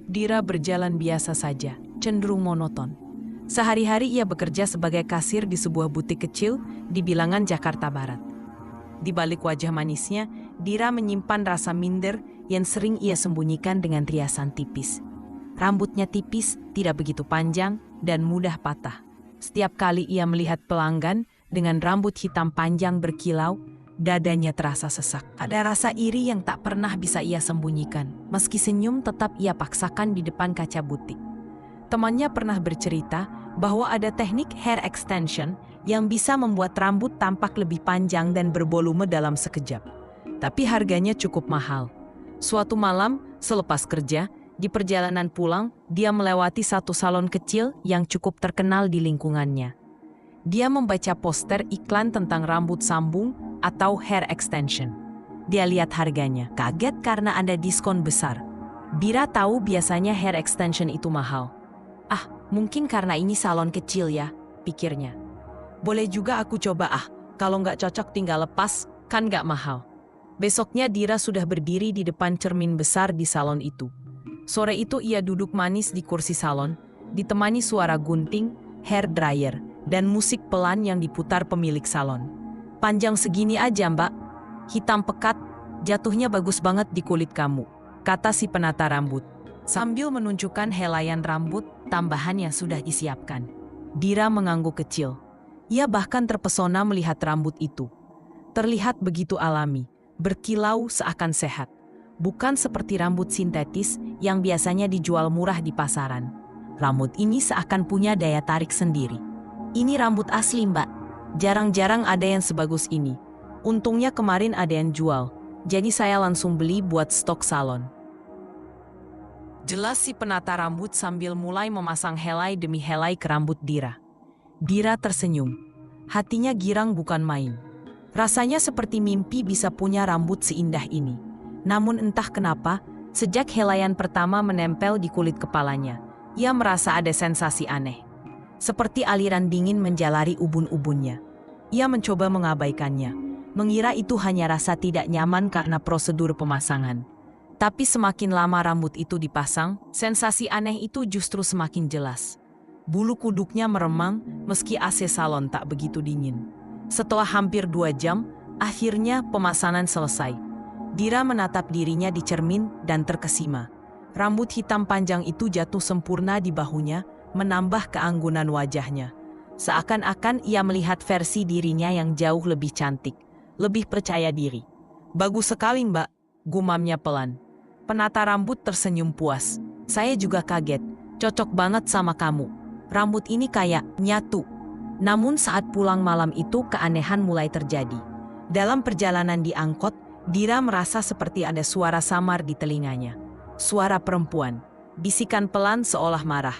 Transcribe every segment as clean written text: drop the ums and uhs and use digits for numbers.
Dira berjalan biasa saja, cenderung monoton. Sehari-hari ia bekerja sebagai kasir di sebuah butik kecil di bilangan Jakarta Barat. Di balik wajah manisnya, Dira menyimpan rasa minder yang sering ia sembunyikan dengan riasan tipis. Rambutnya tipis, tidak begitu panjang, dan mudah patah. Setiap kali ia melihat pelanggan dengan rambut hitam panjang berkilau, dadanya terasa sesak. Ada rasa iri yang tak pernah bisa ia sembunyikan. Meski senyum tetap ia paksakan di depan kaca butik. Temannya pernah bercerita bahwa ada teknik hair extension yang bisa membuat rambut tampak lebih panjang dan bervolume dalam sekejap. Tapi harganya cukup mahal. Suatu malam, selepas kerja, di perjalanan pulang, dia melewati satu salon kecil yang cukup terkenal di lingkungannya. Dia membaca poster iklan tentang rambut sambung atau hair extension. Dia lihat harganya, kaget karena ada diskon besar. Dira tahu biasanya hair extension itu mahal. Ah, mungkin karena ini salon kecil ya, pikirnya. Boleh juga aku coba kalau nggak cocok tinggal lepas, kan nggak mahal. Besoknya Dira sudah berdiri di depan cermin besar di salon itu. Sore itu ia duduk manis di kursi salon, ditemani suara gunting, hair dryer, dan musik pelan yang diputar pemilik salon. Panjang segini aja mbak, hitam pekat, jatuhnya bagus banget di kulit kamu, kata si penata rambut, sambil menunjukkan helaian rambut tambahan yang sudah disiapkan. Dira mengangguk kecil. Ia bahkan terpesona melihat rambut itu. Terlihat begitu alami, berkilau seakan sehat. Bukan seperti rambut sintetis yang biasanya dijual murah di pasaran. Rambut ini seakan punya daya tarik sendiri. Ini rambut asli mbak. Jarang-jarang ada yang sebagus ini. Untungnya kemarin ada yang jual, jadi saya langsung beli buat stok salon. Jelas si penata rambut sambil mulai memasang helai demi helai ke rambut Dira. Dira tersenyum. Hatinya girang bukan main. Rasanya seperti mimpi bisa punya rambut seindah ini. Namun entah kenapa, sejak helaian pertama menempel di kulit kepalanya, ia merasa ada sensasi aneh. Seperti aliran dingin menjalari ubun-ubunnya. Ia mencoba mengabaikannya, mengira itu hanya rasa tidak nyaman karena prosedur pemasangan. Tapi semakin lama rambut itu dipasang, sensasi aneh itu justru semakin jelas. Bulu kuduknya meremang meski AC salon tak begitu dingin. Setelah hampir 2 jam, akhirnya pemasangan selesai. Dira menatap dirinya di cermin dan terkesima. Rambut hitam panjang itu jatuh sempurna di bahunya, menambah keanggunan wajahnya. Seakan-akan ia melihat versi dirinya yang jauh lebih cantik, lebih percaya diri. Bagus sekali mbak, gumamnya pelan. Penata rambut tersenyum puas. Saya juga kaget, cocok banget sama kamu. Rambut ini kayak nyatu. Namun saat pulang malam itu keanehan mulai terjadi. Dalam perjalanan di angkot, Dira merasa seperti ada suara samar di telinganya. Suara perempuan, bisikan pelan seolah marah.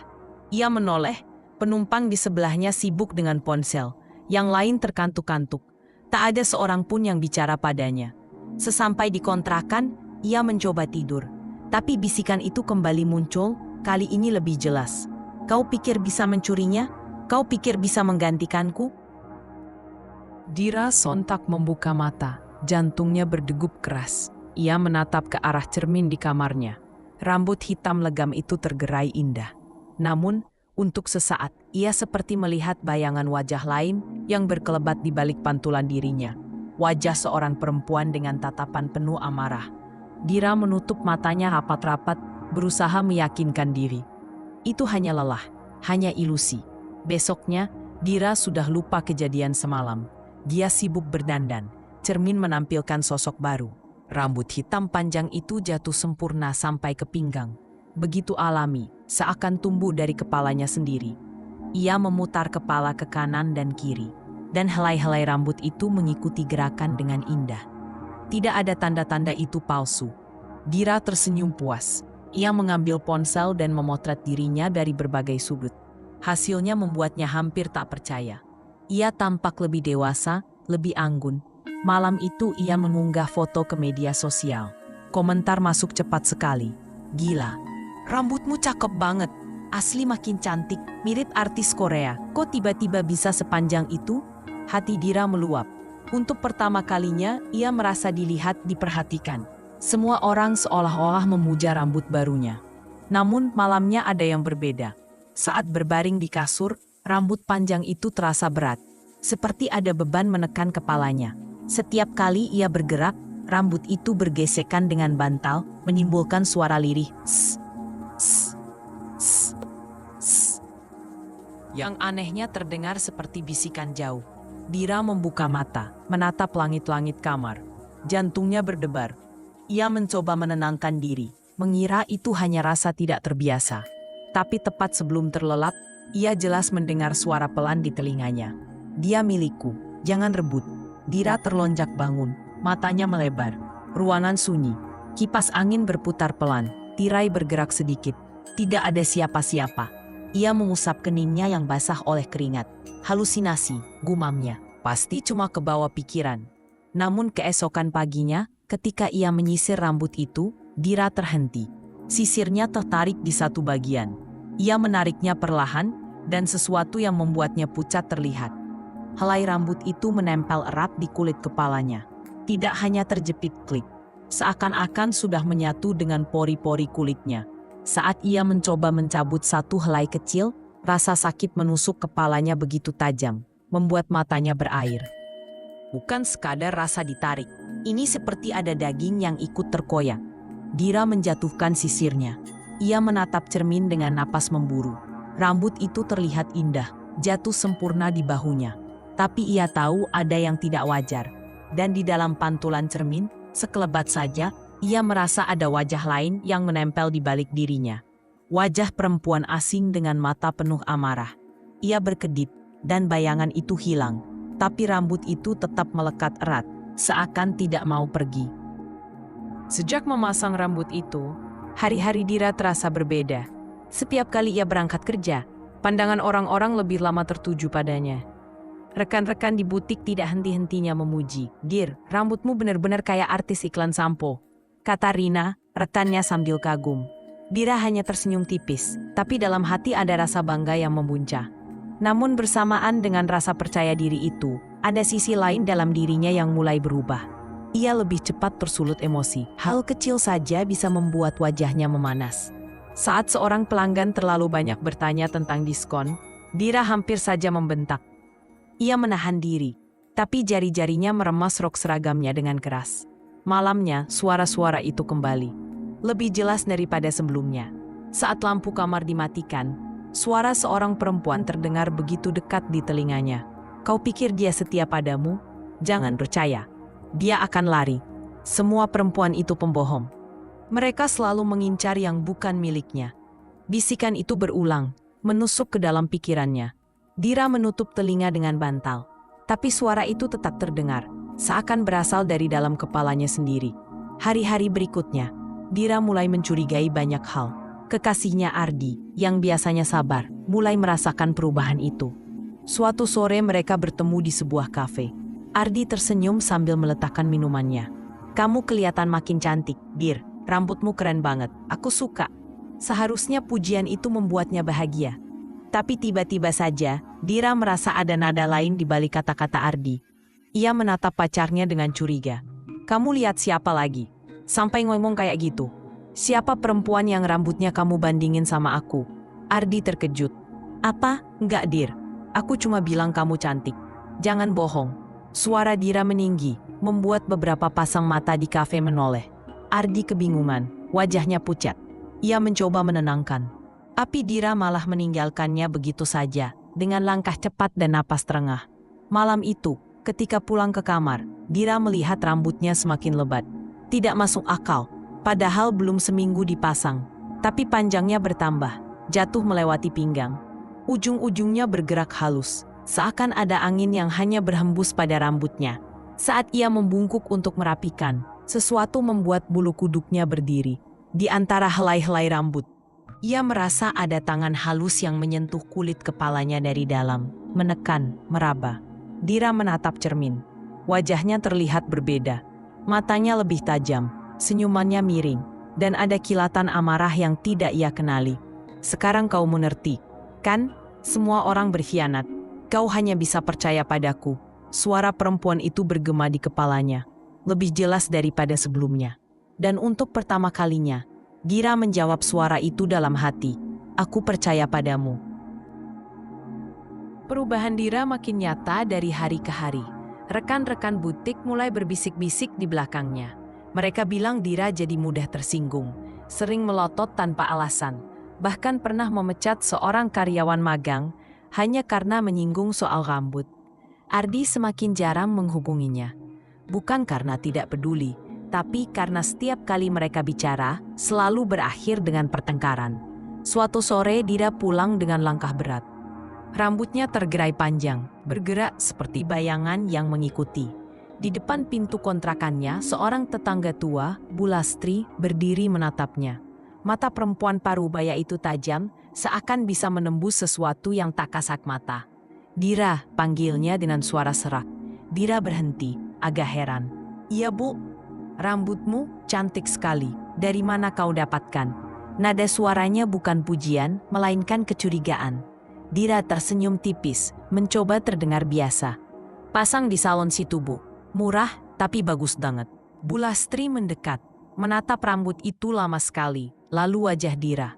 Ia menoleh, penumpang di sebelahnya sibuk dengan ponsel, yang lain terkantuk-kantuk. Tak ada seorang pun yang bicara padanya. Sesampai di kontrakan, ia mencoba tidur. Tapi bisikan itu kembali muncul, kali ini lebih jelas. Kau pikir bisa mencurinya? Kau pikir bisa menggantikanku? Dira sontak membuka mata, jantungnya berdegup keras. Ia menatap ke arah cermin di kamarnya. Rambut hitam legam itu tergerai indah. Namun, untuk sesaat, ia seperti melihat bayangan wajah lain yang berkelebat di balik pantulan dirinya. Wajah seorang perempuan dengan tatapan penuh amarah. Dira menutup matanya rapat-rapat, berusaha meyakinkan diri. Itu hanya lelah, hanya ilusi. Besoknya, Dira sudah lupa kejadian semalam. Dia sibuk berdandan, cermin menampilkan sosok baru. Rambut hitam panjang itu jatuh sempurna sampai ke pinggang. Begitu alami, seakan tumbuh dari kepalanya sendiri. Ia memutar kepala ke kanan dan kiri, dan helai-helai rambut itu mengikuti gerakan dengan indah. Tidak ada tanda-tanda itu palsu. Dira tersenyum puas. Ia mengambil ponsel dan memotret dirinya dari berbagai sudut. Hasilnya membuatnya hampir tak percaya. Ia tampak lebih dewasa, lebih anggun. Malam itu ia mengunggah foto ke media sosial. Komentar masuk cepat sekali. Gila, rambutmu cakep banget. Asli makin cantik, mirip artis Korea. Kok tiba-tiba bisa sepanjang itu? Hati Dira meluap. Untuk pertama kalinya, ia merasa dilihat, diperhatikan. Semua orang seolah-olah memuja rambut barunya. Namun malamnya ada yang berbeda. Saat berbaring di kasur, rambut panjang itu terasa berat. Seperti ada beban menekan kepalanya. Setiap kali ia bergerak, rambut itu bergesekan dengan bantal, menimbulkan suara lirih. Sss, sss, sss, sss. Yang anehnya terdengar seperti bisikan jauh. Dira membuka mata, menatap langit-langit kamar. Jantungnya berdebar. Ia mencoba menenangkan diri, mengira itu hanya rasa tidak terbiasa. Tapi tepat sebelum terlelap, ia jelas mendengar suara pelan di telinganya. Dia milikku, jangan rebut. Dira terlonjak bangun, matanya melebar. Ruangan sunyi, kipas angin berputar pelan, tirai bergerak sedikit. Tidak ada siapa-siapa. Ia mengusap keningnya yang basah oleh keringat. Halusinasi, gumamnya. Pasti cuma kebawa pikiran. Namun keesokan paginya, ketika ia menyisir rambut itu, Dira terhenti. Sisirnya tertarik di satu bagian. Ia menariknya perlahan, dan sesuatu yang membuatnya pucat terlihat. Helai rambut itu menempel erat di kulit kepalanya. Tidak hanya terjepit klik, seakan-akan sudah menyatu dengan pori-pori kulitnya. Saat ia mencoba mencabut satu helai kecil, rasa sakit menusuk kepalanya begitu tajam, membuat matanya berair. Bukan sekadar rasa ditarik, ini seperti ada daging yang ikut terkoyak. Dira menjatuhkan sisirnya. Ia menatap cermin dengan napas memburu. Rambut itu terlihat indah, jatuh sempurna di bahunya. Tapi ia tahu ada yang tidak wajar. Dan di dalam pantulan cermin, sekelebat saja, ia merasa ada wajah lain yang menempel di balik dirinya. Wajah perempuan asing dengan mata penuh amarah. Ia berkedip, dan bayangan itu hilang. Tapi rambut itu tetap melekat erat, seakan tidak mau pergi. Sejak memasang rambut itu, hari-hari Dira terasa berbeda. Setiap kali ia berangkat kerja, pandangan orang-orang lebih lama tertuju padanya. Rekan-rekan di butik tidak henti-hentinya memuji. "Dir, rambutmu benar-benar kayak artis iklan sampo," kata Rina, rekannya sambil kagum. Dira hanya tersenyum tipis, tapi dalam hati ada rasa bangga yang membuncah. Namun bersamaan dengan rasa percaya diri itu, ada sisi lain dalam dirinya yang mulai berubah. Ia lebih cepat tersulut emosi. Hal kecil saja bisa membuat wajahnya memanas. Saat seorang pelanggan terlalu banyak bertanya tentang diskon, Dira hampir saja membentak. Ia menahan diri, tapi jari-jarinya meremas rok seragamnya dengan keras. Malamnya, suara-suara itu kembali. Lebih jelas daripada sebelumnya. Saat lampu kamar dimatikan, suara seorang perempuan terdengar begitu dekat di telinganya. "Kau pikir dia setia padamu? Jangan percaya. Dia akan lari. Semua perempuan itu pembohong. Mereka selalu mengincar yang bukan miliknya." Bisikan itu berulang, menusuk ke dalam pikirannya. Dira menutup telinga dengan bantal. Tapi suara itu tetap terdengar, seakan berasal dari dalam kepalanya sendiri. Hari-hari berikutnya, Dira mulai mencurigai banyak hal. Kekasihnya Ardi, yang biasanya sabar, mulai merasakan perubahan itu. Suatu sore mereka bertemu di sebuah kafe. Ardi tersenyum sambil meletakkan minumannya. "Kamu kelihatan makin cantik, Dir. Rambutmu keren banget. Aku suka." Seharusnya pujian itu membuatnya bahagia. Tapi tiba-tiba saja, Dira merasa ada nada lain di balik kata-kata Ardi. Ia menatap pacarnya dengan curiga. "Kamu lihat siapa lagi? Sampai ngomong kayak gitu. Siapa perempuan yang rambutnya kamu bandingin sama aku?" Ardi terkejut. "Apa? Enggak, Dir. Aku cuma bilang kamu cantik. Jangan bohong." Suara Dira meninggi, membuat beberapa pasang mata di kafe menoleh. Ardi kebingungan, wajahnya pucat. Ia mencoba menenangkan. Tapi Dira malah meninggalkannya begitu saja, dengan langkah cepat dan napas terengah. Malam itu, ketika pulang ke kamar, Dira melihat rambutnya semakin lebat. Tidak masuk akal, padahal belum seminggu dipasang. Tapi panjangnya bertambah, jatuh melewati pinggang. Ujung-ujungnya bergerak halus, seakan ada angin yang hanya berhembus pada rambutnya. Saat ia membungkuk untuk merapikan, sesuatu membuat bulu kuduknya berdiri. Di antara helai-helai rambut, ia merasa ada tangan halus yang menyentuh kulit kepalanya dari dalam, menekan, meraba. Dira menatap cermin. Wajahnya terlihat berbeda. Matanya lebih tajam, senyumannya miring, dan ada kilatan amarah yang tidak ia kenali. "Sekarang kau mengerti, kan? Semua orang berkhianat. Kau hanya bisa percaya padaku." Suara perempuan itu bergema di kepalanya, lebih jelas daripada sebelumnya. Dan untuk pertama kalinya, Dira menjawab suara itu dalam hati. Aku percaya padamu. Perubahan Dira makin nyata dari hari ke hari. Rekan-rekan butik mulai berbisik-bisik di belakangnya. Mereka bilang Dira jadi mudah tersinggung, sering melotot tanpa alasan, bahkan pernah memecat seorang karyawan magang hanya karena menyinggung soal rambut. Ardi semakin jarang menghubunginya. Bukan karena tidak peduli, tapi karena setiap kali mereka bicara, selalu berakhir dengan pertengkaran. Suatu sore Dira pulang dengan langkah berat. Rambutnya tergerai panjang, bergerak seperti bayangan yang mengikuti. Di depan pintu kontrakannya, seorang tetangga tua, Bu Lastri, berdiri menatapnya. Mata perempuan parubaya itu tajam, seakan bisa menembus sesuatu yang tak kasat mata. Dira, panggilnya dengan suara serak. Dira berhenti, agak heran. Iya Bu, rambutmu cantik sekali. Dari mana kau dapatkan? Nada suaranya bukan pujian, melainkan kecurigaan. Dira tersenyum tipis, mencoba terdengar biasa. Pasang di salon situ Bu. Murah, tapi bagus banget. Bu Lastri mendekat, menatap rambut itu lama sekali, lalu wajah Dira.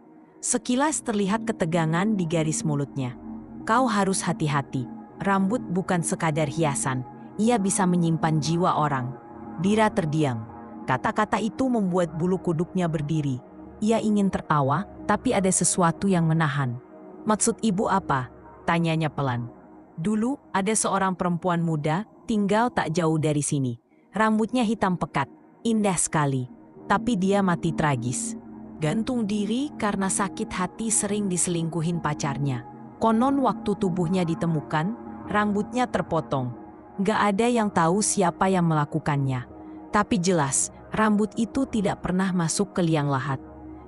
Sekilas terlihat ketegangan di garis mulutnya. Kau harus hati-hati, rambut bukan sekadar hiasan, ia bisa menyimpan jiwa orang. Dira terdiam. Kata-kata itu membuat bulu kuduknya berdiri. Ia ingin tertawa, tapi ada sesuatu yang menahan. Maksud ibu apa? Tanyanya pelan. Dulu ada seorang perempuan muda, tinggal tak jauh dari sini. Rambutnya hitam pekat, indah sekali. Tapi dia mati tragis. Gantung diri karena sakit hati sering diselingkuhin pacarnya. Konon waktu tubuhnya ditemukan, rambutnya terpotong. Gak ada yang tahu siapa yang melakukannya. Tapi jelas, rambut itu tidak pernah masuk ke liang lahat.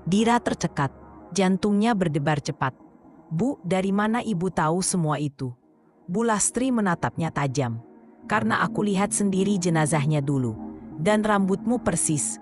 Dira tercekat, jantungnya berdebar cepat. Bu, dari mana ibu tahu semua itu? Bu Lastri menatapnya tajam. Karena aku lihat sendiri jenazahnya dulu. Dan rambutmu persis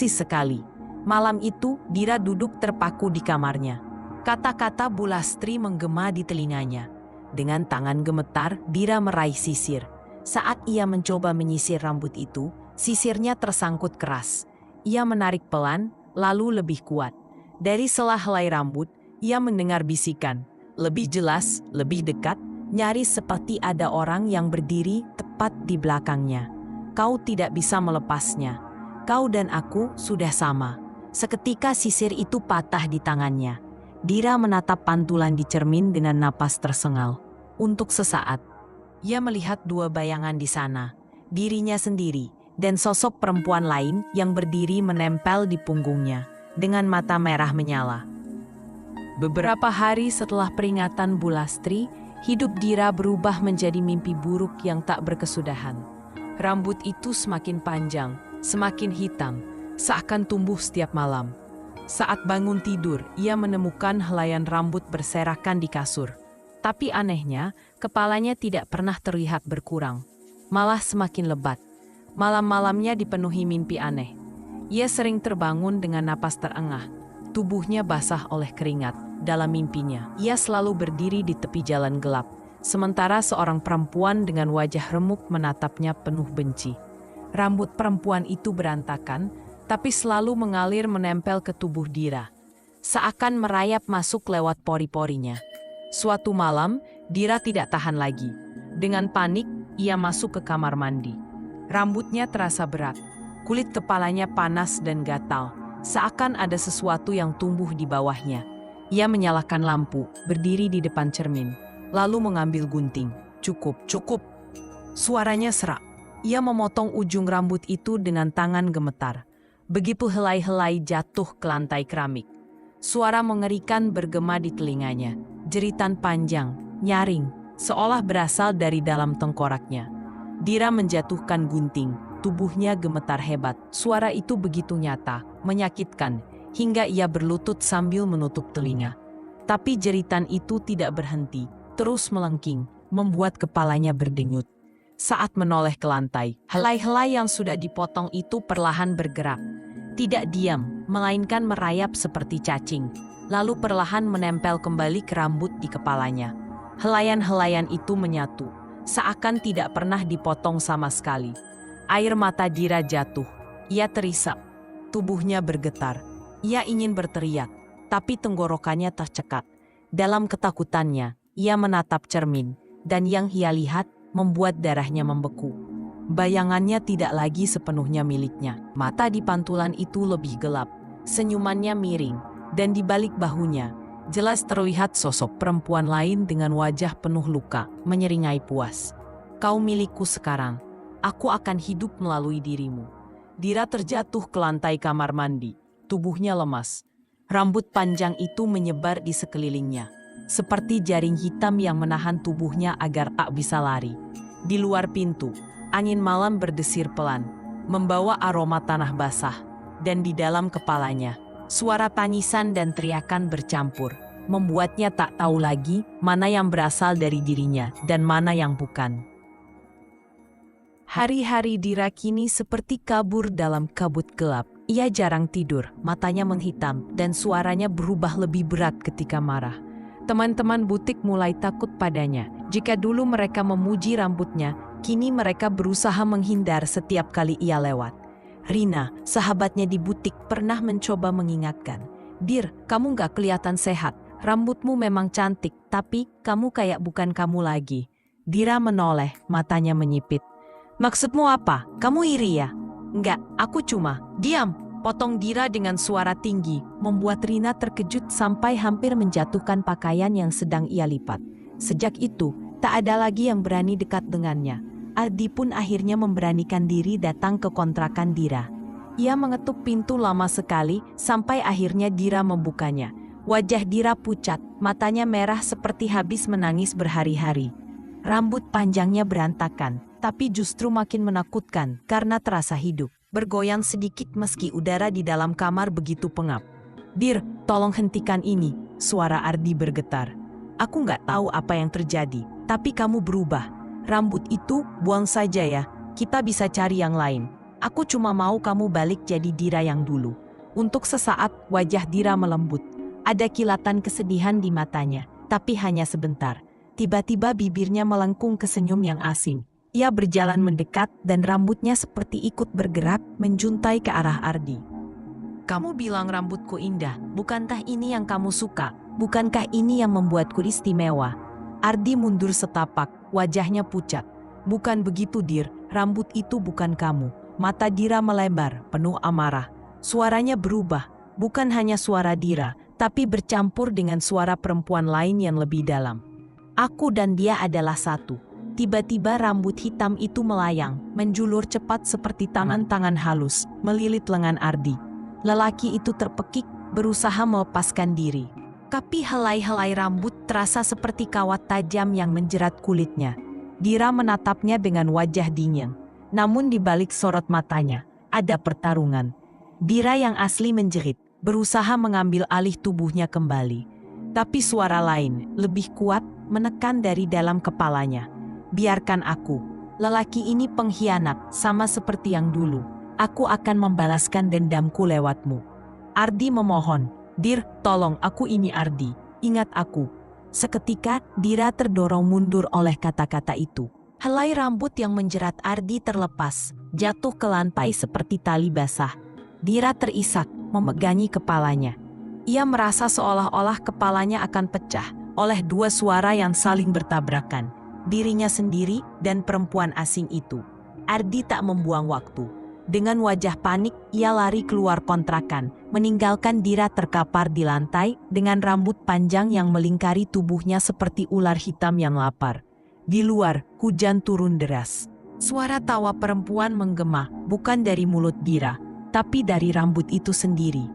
sekali. Malam itu, Dira duduk terpaku di kamarnya. Kata-kata Bu Lastri menggema di telinganya. Dengan tangan gemetar, Dira meraih sisir. Saat ia mencoba menyisir rambut itu, sisirnya tersangkut keras. Ia menarik pelan, lalu lebih kuat. Dari sela-helai rambut, ia mendengar bisikan. Lebih jelas, lebih dekat, nyaris seperti ada orang yang berdiri tepat di belakangnya. Kau tidak bisa melepasnya. Kau dan aku sudah sama. Seketika sisir itu patah di tangannya. Dira menatap pantulan di cermin dengan napas tersengal. Untuk sesaat, ia melihat dua bayangan di sana. Dirinya sendiri dan sosok perempuan lain yang berdiri menempel di punggungnya dengan mata merah menyala. Beberapa hari setelah peringatan Bu Lastri, hidup Dira berubah menjadi mimpi buruk yang tak berkesudahan. Rambut itu semakin panjang, semakin hitam, seakan tumbuh setiap malam. Saat bangun tidur, ia menemukan helaian rambut berserakan di kasur. Tapi anehnya, kepalanya tidak pernah terlihat berkurang, malah semakin lebat. Malam-malamnya dipenuhi mimpi aneh. Ia sering terbangun dengan napas terengah. Tubuhnya basah oleh keringat. Dalam mimpinya, ia selalu berdiri di tepi jalan gelap, sementara seorang perempuan dengan wajah remuk menatapnya penuh benci. Rambut perempuan itu berantakan, tapi selalu mengalir menempel ke tubuh Dira, seakan merayap masuk lewat pori-porinya. Suatu malam, Dira tidak tahan lagi. Dengan panik, ia masuk ke kamar mandi. Rambutnya terasa berat, kulit kepalanya panas dan gatal, seakan ada sesuatu yang tumbuh di bawahnya. Ia menyalakan lampu, berdiri di depan cermin, lalu mengambil gunting. Cukup. Suaranya serak. Ia memotong ujung rambut itu dengan tangan gemetar. Begitu helai-helai jatuh ke lantai keramik. Suara mengerikan bergema di telinganya. Jeritan panjang, nyaring, seolah berasal dari dalam tengkoraknya. Dira menjatuhkan gunting, tubuhnya gemetar hebat. Suara itu begitu nyata, menyakitkan, hingga ia berlutut sambil menutup telinga. Tapi jeritan itu tidak berhenti, terus melengking, membuat kepalanya berdenyut. Saat menoleh ke lantai, helai-helai yang sudah dipotong itu perlahan bergerak. Tidak diam, melainkan merayap seperti cacing, lalu perlahan menempel kembali ke rambut di kepalanya. Helaian-helaian itu menyatu, seakan tidak pernah dipotong sama sekali. Air mata Dira jatuh, ia terisak, tubuhnya bergetar. Ia ingin berteriak, tapi tenggorokannya tercekat. Dalam ketakutannya, ia menatap cermin, dan yang ia lihat membuat darahnya membeku. Bayangannya tidak lagi sepenuhnya miliknya. Mata di pantulan itu lebih gelap, senyumannya miring, dan di balik bahunya, jelas terlihat sosok perempuan lain dengan wajah penuh luka, menyeringai puas. Kau milikku sekarang, aku akan hidup melalui dirimu. Dira terjatuh ke lantai kamar mandi, tubuhnya lemas. Rambut panjang itu menyebar di sekelilingnya, seperti jaring hitam yang menahan tubuhnya agar tak bisa lari. Di luar pintu, angin malam berdesir pelan, membawa aroma tanah basah, dan di dalam kepalanya, suara tangisan dan teriakan bercampur, membuatnya tak tahu lagi mana yang berasal dari dirinya dan mana yang bukan. Hari-hari Dira kini seperti kabur dalam kabut gelap. Ia jarang tidur, matanya menghitam, dan suaranya berubah lebih berat ketika marah. Teman-teman butik mulai takut padanya. Jika dulu mereka memuji rambutnya, kini mereka berusaha menghindar setiap kali ia lewat. Rina, sahabatnya di butik, pernah mencoba mengingatkan. "Dir, kamu gak kelihatan sehat. Rambutmu memang cantik, tapi kamu kayak bukan kamu lagi." Dira menoleh, matanya menyipit. "Maksudmu apa? Kamu iri ya?" "Enggak, aku cuma..." "Diam!" potong Dira dengan suara tinggi, membuat Rina terkejut sampai hampir menjatuhkan pakaian yang sedang ia lipat. Sejak itu, tak ada lagi yang berani dekat dengannya. Ardi pun akhirnya memberanikan diri datang ke kontrakan Dira. Ia mengetuk pintu lama sekali, sampai akhirnya Dira membukanya. Wajah Dira pucat, matanya merah seperti habis menangis berhari-hari. Rambut panjangnya berantakan, tapi justru makin menakutkan karena terasa hidup. Bergoyang sedikit meski udara di dalam kamar begitu pengap. "Dir, tolong hentikan ini," suara Ardi bergetar. "Aku nggak tahu apa yang terjadi, tapi kamu berubah. Rambut itu buang saja ya, kita bisa cari yang lain. Aku cuma mau kamu balik jadi Dira yang dulu." Untuk sesaat wajah Dira melembut. Ada kilatan kesedihan di matanya, tapi hanya sebentar. Tiba-tiba bibirnya melengkung ke senyum yang asing. Ia berjalan mendekat dan rambutnya seperti ikut bergerak menjuntai ke arah Ardi. "Kamu bilang rambutku indah, bukankah ini yang kamu suka? Bukankah ini yang membuatku istimewa?" Ardi mundur setapak, wajahnya pucat. "Bukan begitu, Dir, rambut itu bukan kamu." Mata Dira melebar, penuh amarah. Suaranya berubah, bukan hanya suara Dira, tapi bercampur dengan suara perempuan lain yang lebih dalam. "Aku dan dia adalah satu." Tiba-tiba rambut hitam itu melayang, menjulur cepat seperti tangan-tangan halus, melilit lengan Ardi. Lelaki itu terpekik, berusaha melepaskan diri. Tapi helai-helai rambut terasa seperti kawat tajam yang menjerat kulitnya. Dira menatapnya dengan wajah dingin. Namun di balik sorot matanya, ada pertarungan. Dira yang asli menjerit, berusaha mengambil alih tubuhnya kembali. Tapi suara lain, lebih kuat, menekan dari dalam kepalanya. "Biarkan aku. Lelaki ini pengkhianat, sama seperti yang dulu. Aku akan membalaskan dendamku lewatmu." Ardi memohon, "Dir, tolong, aku ini Ardi. Ingat aku." Seketika, Dira terdorong mundur oleh kata-kata itu. Helai rambut yang menjerat Ardi terlepas, jatuh ke lantai seperti tali basah. Dira terisak, memegangi kepalanya. Ia merasa seolah-olah kepalanya akan pecah oleh dua suara yang saling bertabrakan. Dirinya sendiri dan perempuan asing itu. Ardi tak membuang waktu. Dengan wajah panik, ia lari keluar kontrakan, meninggalkan Dira terkapar di lantai dengan rambut panjang yang melingkari tubuhnya seperti ular hitam yang lapar. Di luar, hujan turun deras. Suara tawa perempuan menggema, bukan dari mulut Dira, tapi dari rambut itu sendiri.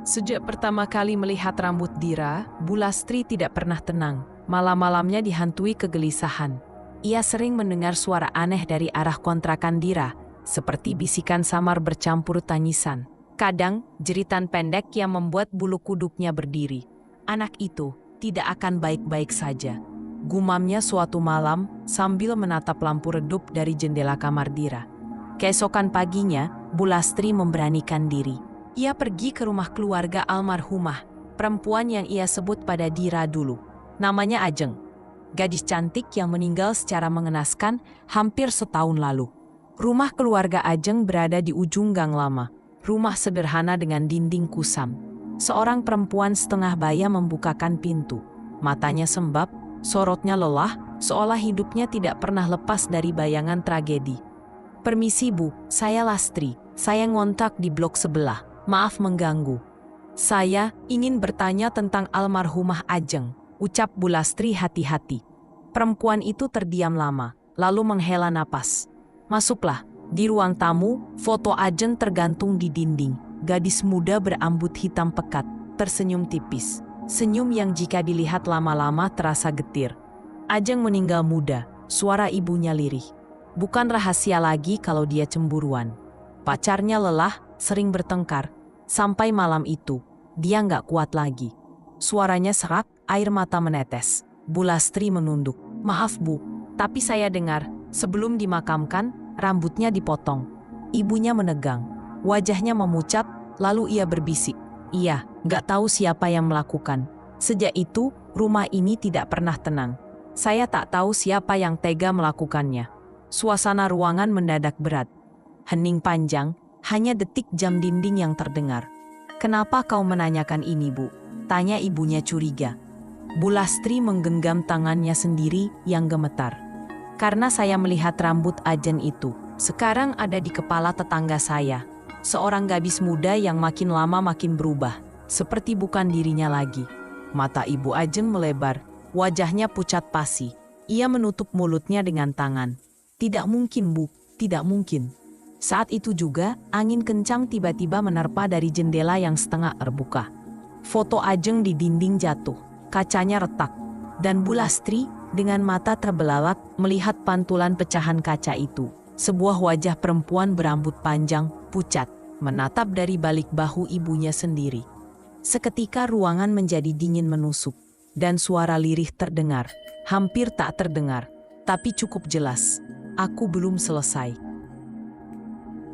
Sejak pertama kali melihat rambut Dira, Bulastri tidak pernah tenang. Malam-malamnya dihantui kegelisahan. Ia sering mendengar suara aneh dari arah kontrakan Dira, seperti bisikan samar bercampur tangisan. Kadang, jeritan pendek yang membuat bulu kuduknya berdiri. Anak itu tidak akan baik-baik saja. Gumamnya suatu malam sambil menatap lampu redup dari jendela kamar Dira. Keesokan paginya, Bulastri memberanikan diri. Ia pergi ke rumah keluarga almarhumah, perempuan yang ia sebut pada Dira dulu. Namanya Ajeng, gadis cantik yang meninggal secara mengenaskan hampir setahun lalu. Rumah keluarga Ajeng berada di ujung gang lama. Rumah sederhana dengan dinding kusam. Seorang perempuan setengah baya membukakan pintu. Matanya sembab, sorotnya lelah, seolah hidupnya tidak pernah lepas dari bayangan tragedi. "Permisi Bu, saya Lastri. Saya ngontak di blok sebelah. Maaf mengganggu." "Saya ingin bertanya tentang almarhumah Ajeng," ucap Bu Lastri hati-hati. Perempuan itu terdiam lama, lalu menghela napas. "Masuklah." Di ruang tamu, foto Ajeng tergantung di dinding. Gadis muda berambut hitam pekat, tersenyum tipis. Senyum yang jika dilihat lama-lama terasa getir. "Ajeng meninggal muda," suara ibunya lirih. "Bukan rahasia lagi kalau dia cemburuan. Pacarnya lelah, sering bertengkar. Sampai malam itu, dia nggak kuat lagi." Suaranya serak, air mata menetes. Bu Lastri menunduk. "Maaf Bu, tapi saya dengar, sebelum dimakamkan, rambutnya dipotong." Ibunya menegang. Wajahnya memucat, lalu ia berbisik. "Iya, nggak tahu siapa yang melakukan. Sejak itu, rumah ini tidak pernah tenang. Saya tak tahu siapa yang tega melakukannya." Suasana ruangan mendadak berat. Hening panjang, hanya detik jam dinding yang terdengar. "Kenapa kau menanyakan ini, Bu?" tanya ibunya curiga. Bu Lastri menggenggam tangannya sendiri yang gemetar. "Karena saya melihat rambut Ajeng itu. Sekarang ada di kepala tetangga saya. Seorang gadis muda yang makin lama makin berubah. Seperti bukan dirinya lagi." Mata Ibu Ajeng melebar. Wajahnya pucat pasi. Ia menutup mulutnya dengan tangan. "Tidak mungkin Bu, tidak mungkin." Saat itu juga, angin kencang tiba-tiba menerpa dari jendela yang setengah terbuka. Foto Ajeng di dinding jatuh. Kacanya retak. Dan Bu Lastri, dengan mata terbelalak, melihat pantulan pecahan kaca itu. Sebuah wajah perempuan berambut panjang, pucat, menatap dari balik bahu ibunya sendiri. Seketika ruangan menjadi dingin menusuk, dan suara lirih terdengar. Hampir tak terdengar, tapi cukup jelas. "Aku belum selesai."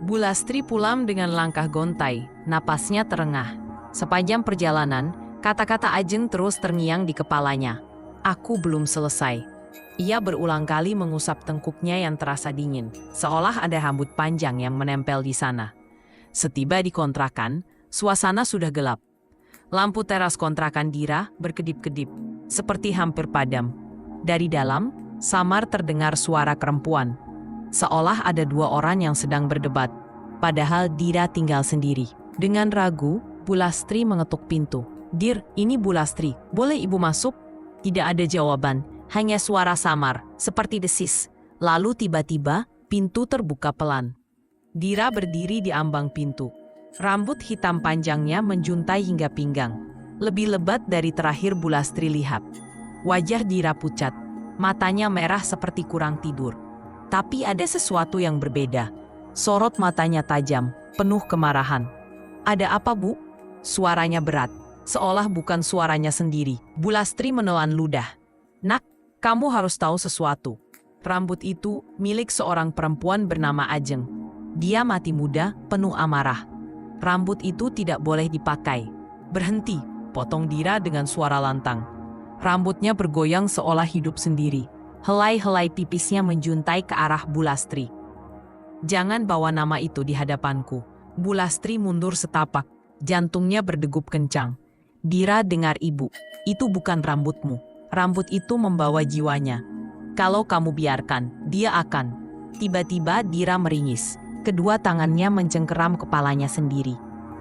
Bu Lastri pulang dengan langkah gontai, napasnya terengah. Sepanjang perjalanan, kata-kata Ajeng terus terngiang di kepalanya. "Aku belum selesai." Ia berulang kali mengusap tengkuknya yang terasa dingin, seolah ada rambut panjang yang menempel di sana. Setiba di kontrakan, suasana sudah gelap. Lampu teras kontrakan Dira berkedip-kedip, seperti hampir padam. Dari dalam, samar terdengar suara perempuan. Seolah ada dua orang yang sedang berdebat. Padahal Dira tinggal sendiri. Dengan ragu, Bu Lastri mengetuk pintu. "Dir, ini Bu Lastri. Boleh Ibu masuk?" Tidak ada jawaban. Hanya suara samar, seperti desis. Lalu tiba-tiba, pintu terbuka pelan. Dira berdiri di ambang pintu. Rambut hitam panjangnya menjuntai hingga pinggang. Lebih lebat dari terakhir Bu Lastri lihat. Wajah Dira pucat. Matanya merah seperti kurang tidur. Tapi ada sesuatu yang berbeda. Sorot matanya tajam, penuh kemarahan. "Ada apa, Bu?" Suaranya berat, seolah bukan suaranya sendiri. Bu Lastri menelan ludah. "Nak, kamu harus tahu sesuatu. Rambut itu milik seorang perempuan bernama Ajeng. Dia mati muda, penuh amarah. Rambut itu tidak boleh dipakai." "Berhenti," potong Dira dengan suara lantang. Rambutnya bergoyang seolah hidup sendiri. Helai-helai pipisnya menjuntai ke arah Bu Lastri. "Jangan bawa nama itu di hadapanku." Bu Lastri mundur setapak, jantungnya berdegup kencang. "Dira, dengar Ibu, itu bukan rambutmu. Rambut itu membawa jiwanya. Kalau kamu biarkan, dia akan." Tiba-tiba Dira meringis. Kedua tangannya mencengkeram kepalanya sendiri.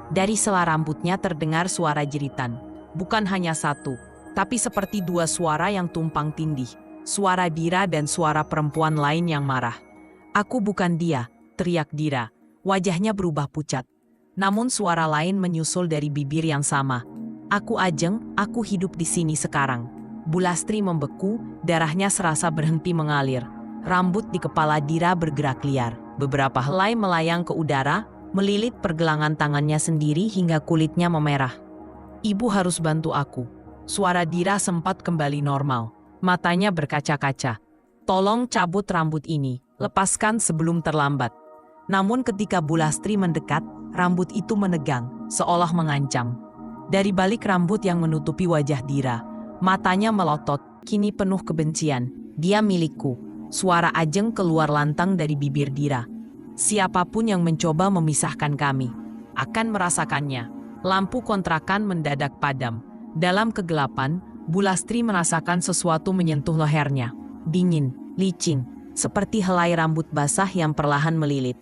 Dari sela rambutnya terdengar suara jeritan. Bukan hanya satu, tapi seperti dua suara yang tumpang tindih. Suara Dira dan suara perempuan lain yang marah. "Aku bukan dia," teriak Dira. Wajahnya berubah pucat. Namun suara lain menyusul dari bibir yang sama. "Aku Ajeng, aku hidup di sini sekarang." Bu Lastri membeku, darahnya serasa berhenti mengalir. Rambut di kepala Dira bergerak liar. Beberapa helai melayang ke udara, melilit pergelangan tangannya sendiri hingga kulitnya memerah. "Ibu harus bantu aku." Suara Dira sempat kembali normal. Matanya berkaca-kaca. "Tolong cabut rambut ini, lepaskan sebelum terlambat." Namun ketika Bu Lastri mendekat, rambut itu menegang, seolah mengancam. Dari balik rambut yang menutupi wajah Dira, matanya melotot, kini penuh kebencian. "Dia milikku." Suara Ajeng keluar lantang dari bibir Dira. "Siapapun yang mencoba memisahkan kami, akan merasakannya. Lampu kontrakan mendadak padam. Dalam kegelapan, Bulastri merasakan sesuatu menyentuh lehernya. Dingin, licin, seperti helai rambut basah yang perlahan melilit.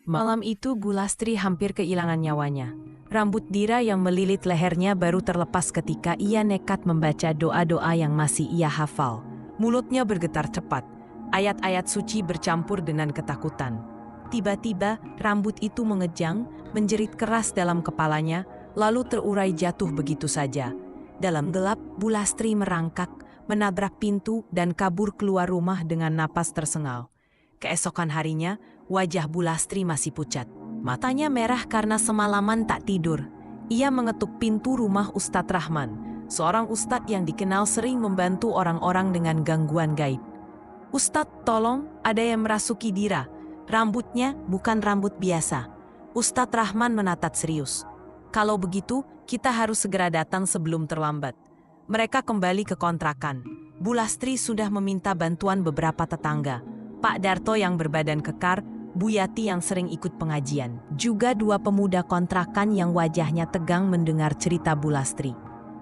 Malam itu Bulastri hampir kehilangan nyawanya. Rambut Dira yang melilit lehernya baru terlepas ketika ia nekat membaca doa-doa yang masih ia hafal. Mulutnya bergetar cepat. Ayat-ayat suci bercampur dengan ketakutan. Tiba-tiba, rambut itu mengejang, menjerit keras dalam kepalanya, lalu terurai jatuh begitu saja. Dalam gelap, Bulastri merangkak, menabrak pintu dan kabur keluar rumah dengan napas tersengal. Keesokan harinya, wajah Bulastri masih pucat. Matanya merah karena semalaman tak tidur. Ia mengetuk pintu rumah Ustadz Rahman, seorang ustadz yang dikenal sering membantu orang-orang dengan gangguan gaib. "Ustadz, tolong, ada yang merasuki Dira. Rambutnya bukan rambut biasa." Ustadz Rahman menatat serius. "Kalau begitu, kita harus segera datang sebelum terlambat." Mereka kembali ke kontrakan. Bulastri sudah meminta bantuan beberapa tetangga. Pak Darto yang berbadan kekar, Bu Yati yang sering ikut pengajian. Juga 2 pemuda kontrakan yang wajahnya tegang mendengar cerita Bulastri.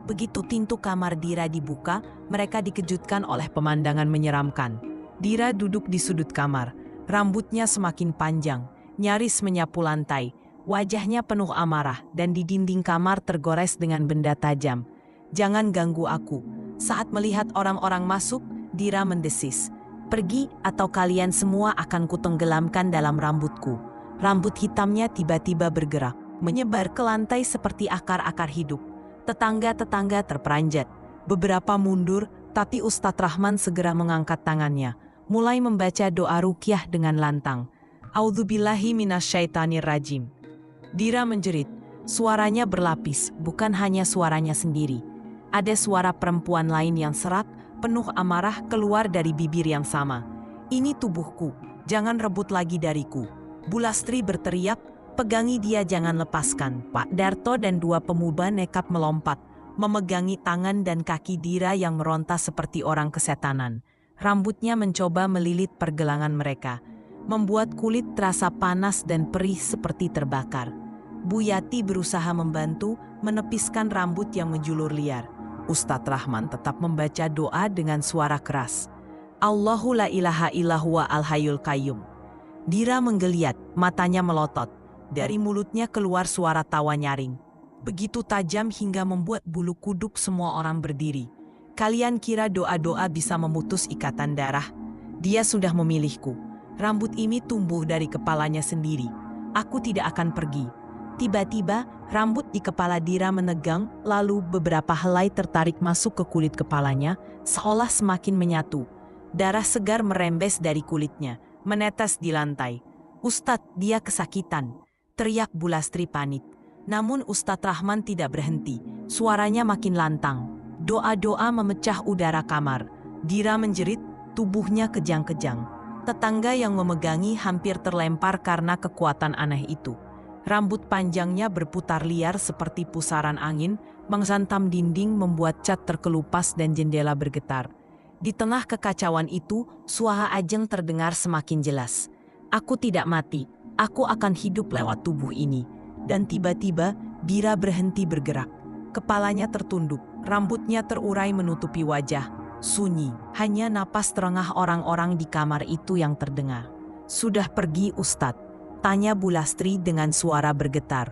Begitu pintu kamar Dira dibuka, mereka dikejutkan oleh pemandangan menyeramkan. Dira duduk di sudut kamar. Rambutnya semakin panjang, nyaris menyapu lantai. Wajahnya penuh amarah dan di dinding kamar tergores dengan benda tajam. "Jangan ganggu aku." Saat melihat orang-orang masuk, Dira mendesis, "Pergi atau kalian semua akan kutenggelamkan dalam rambutku." Rambut hitamnya tiba-tiba bergerak, menyebar ke lantai seperti akar-akar hidup. Tetangga-tetangga terperanjat. Beberapa mundur, tapi Ustadz Rahman segera mengangkat tangannya, mulai membaca doa ruqyah dengan lantang. "A'udzubillahi minasyaitonirrajim." Dira menjerit. Suaranya berlapis, bukan hanya suaranya sendiri. Ada suara perempuan lain yang serak, penuh amarah keluar dari bibir yang sama. "Ini tubuhku, jangan rebut lagi dariku." Bulastri berteriak, "Pegangi dia, jangan lepaskan." Pak Darto dan 2 pemuda nekat melompat, memegangi tangan dan kaki Dira yang meronta seperti orang kesetanan. Rambutnya mencoba melilit pergelangan mereka, membuat kulit terasa panas dan perih seperti terbakar. Bu Yati berusaha membantu, menepiskan rambut yang menjulur liar. Ustadz Rahman tetap membaca doa dengan suara keras. "Allahu la ilaha illahu al-hayyul qayyum." Dira menggeliat, matanya melotot. Dari mulutnya keluar suara tawa nyaring. Begitu tajam hingga membuat bulu kuduk semua orang berdiri. "Kalian kira doa-doa bisa memutus ikatan darah? Dia sudah memilihku. Rambut ini tumbuh dari kepalanya sendiri. Aku tidak akan pergi." Tiba-tiba, rambut di kepala Dira menegang, lalu beberapa helai tertarik masuk ke kulit kepalanya, seolah semakin menyatu. Darah segar merembes dari kulitnya, menetes di lantai. "Ustadz, dia kesakitan!" teriak Bulastri panik. Namun Ustadz Rahman tidak berhenti, suaranya makin lantang. Doa-doa memecah udara kamar. Dira menjerit, tubuhnya kejang-kejang. Tetangga yang memegangi hampir terlempar karena kekuatan aneh itu. Rambut panjangnya berputar liar seperti pusaran angin, menghantam dinding membuat cat terkelupas dan jendela bergetar. Di tengah kekacauan itu, suara Ajeng terdengar semakin jelas. "Aku tidak mati, aku akan hidup lewat tubuh ini." Dan tiba-tiba, Dira berhenti bergerak. Kepalanya tertunduk, rambutnya terurai menutupi wajah. Sunyi, hanya napas terengah orang-orang di kamar itu yang terdengar. "Sudah pergi Ustadz?" tanya Bulastri dengan suara bergetar.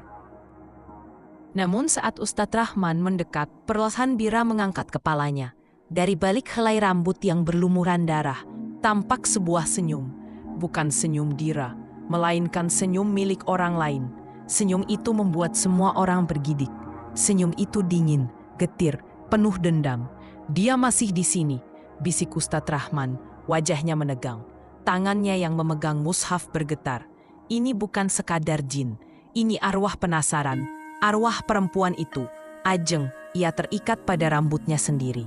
Namun saat Ustadz Rahman mendekat, perlahan Dira mengangkat kepalanya. Dari balik helai rambut yang berlumuran darah, tampak sebuah senyum. Bukan senyum Dira, melainkan senyum milik orang lain. Senyum itu membuat semua orang bergidik. Senyum itu dingin, getir, penuh dendam. "Dia masih di sini," bisik Ustadz Rahman, wajahnya menegang. Tangannya yang memegang mushaf bergetar. "Ini bukan sekadar jin, ini arwah penasaran, arwah perempuan itu, Ajeng." Ia terikat pada rambutnya sendiri.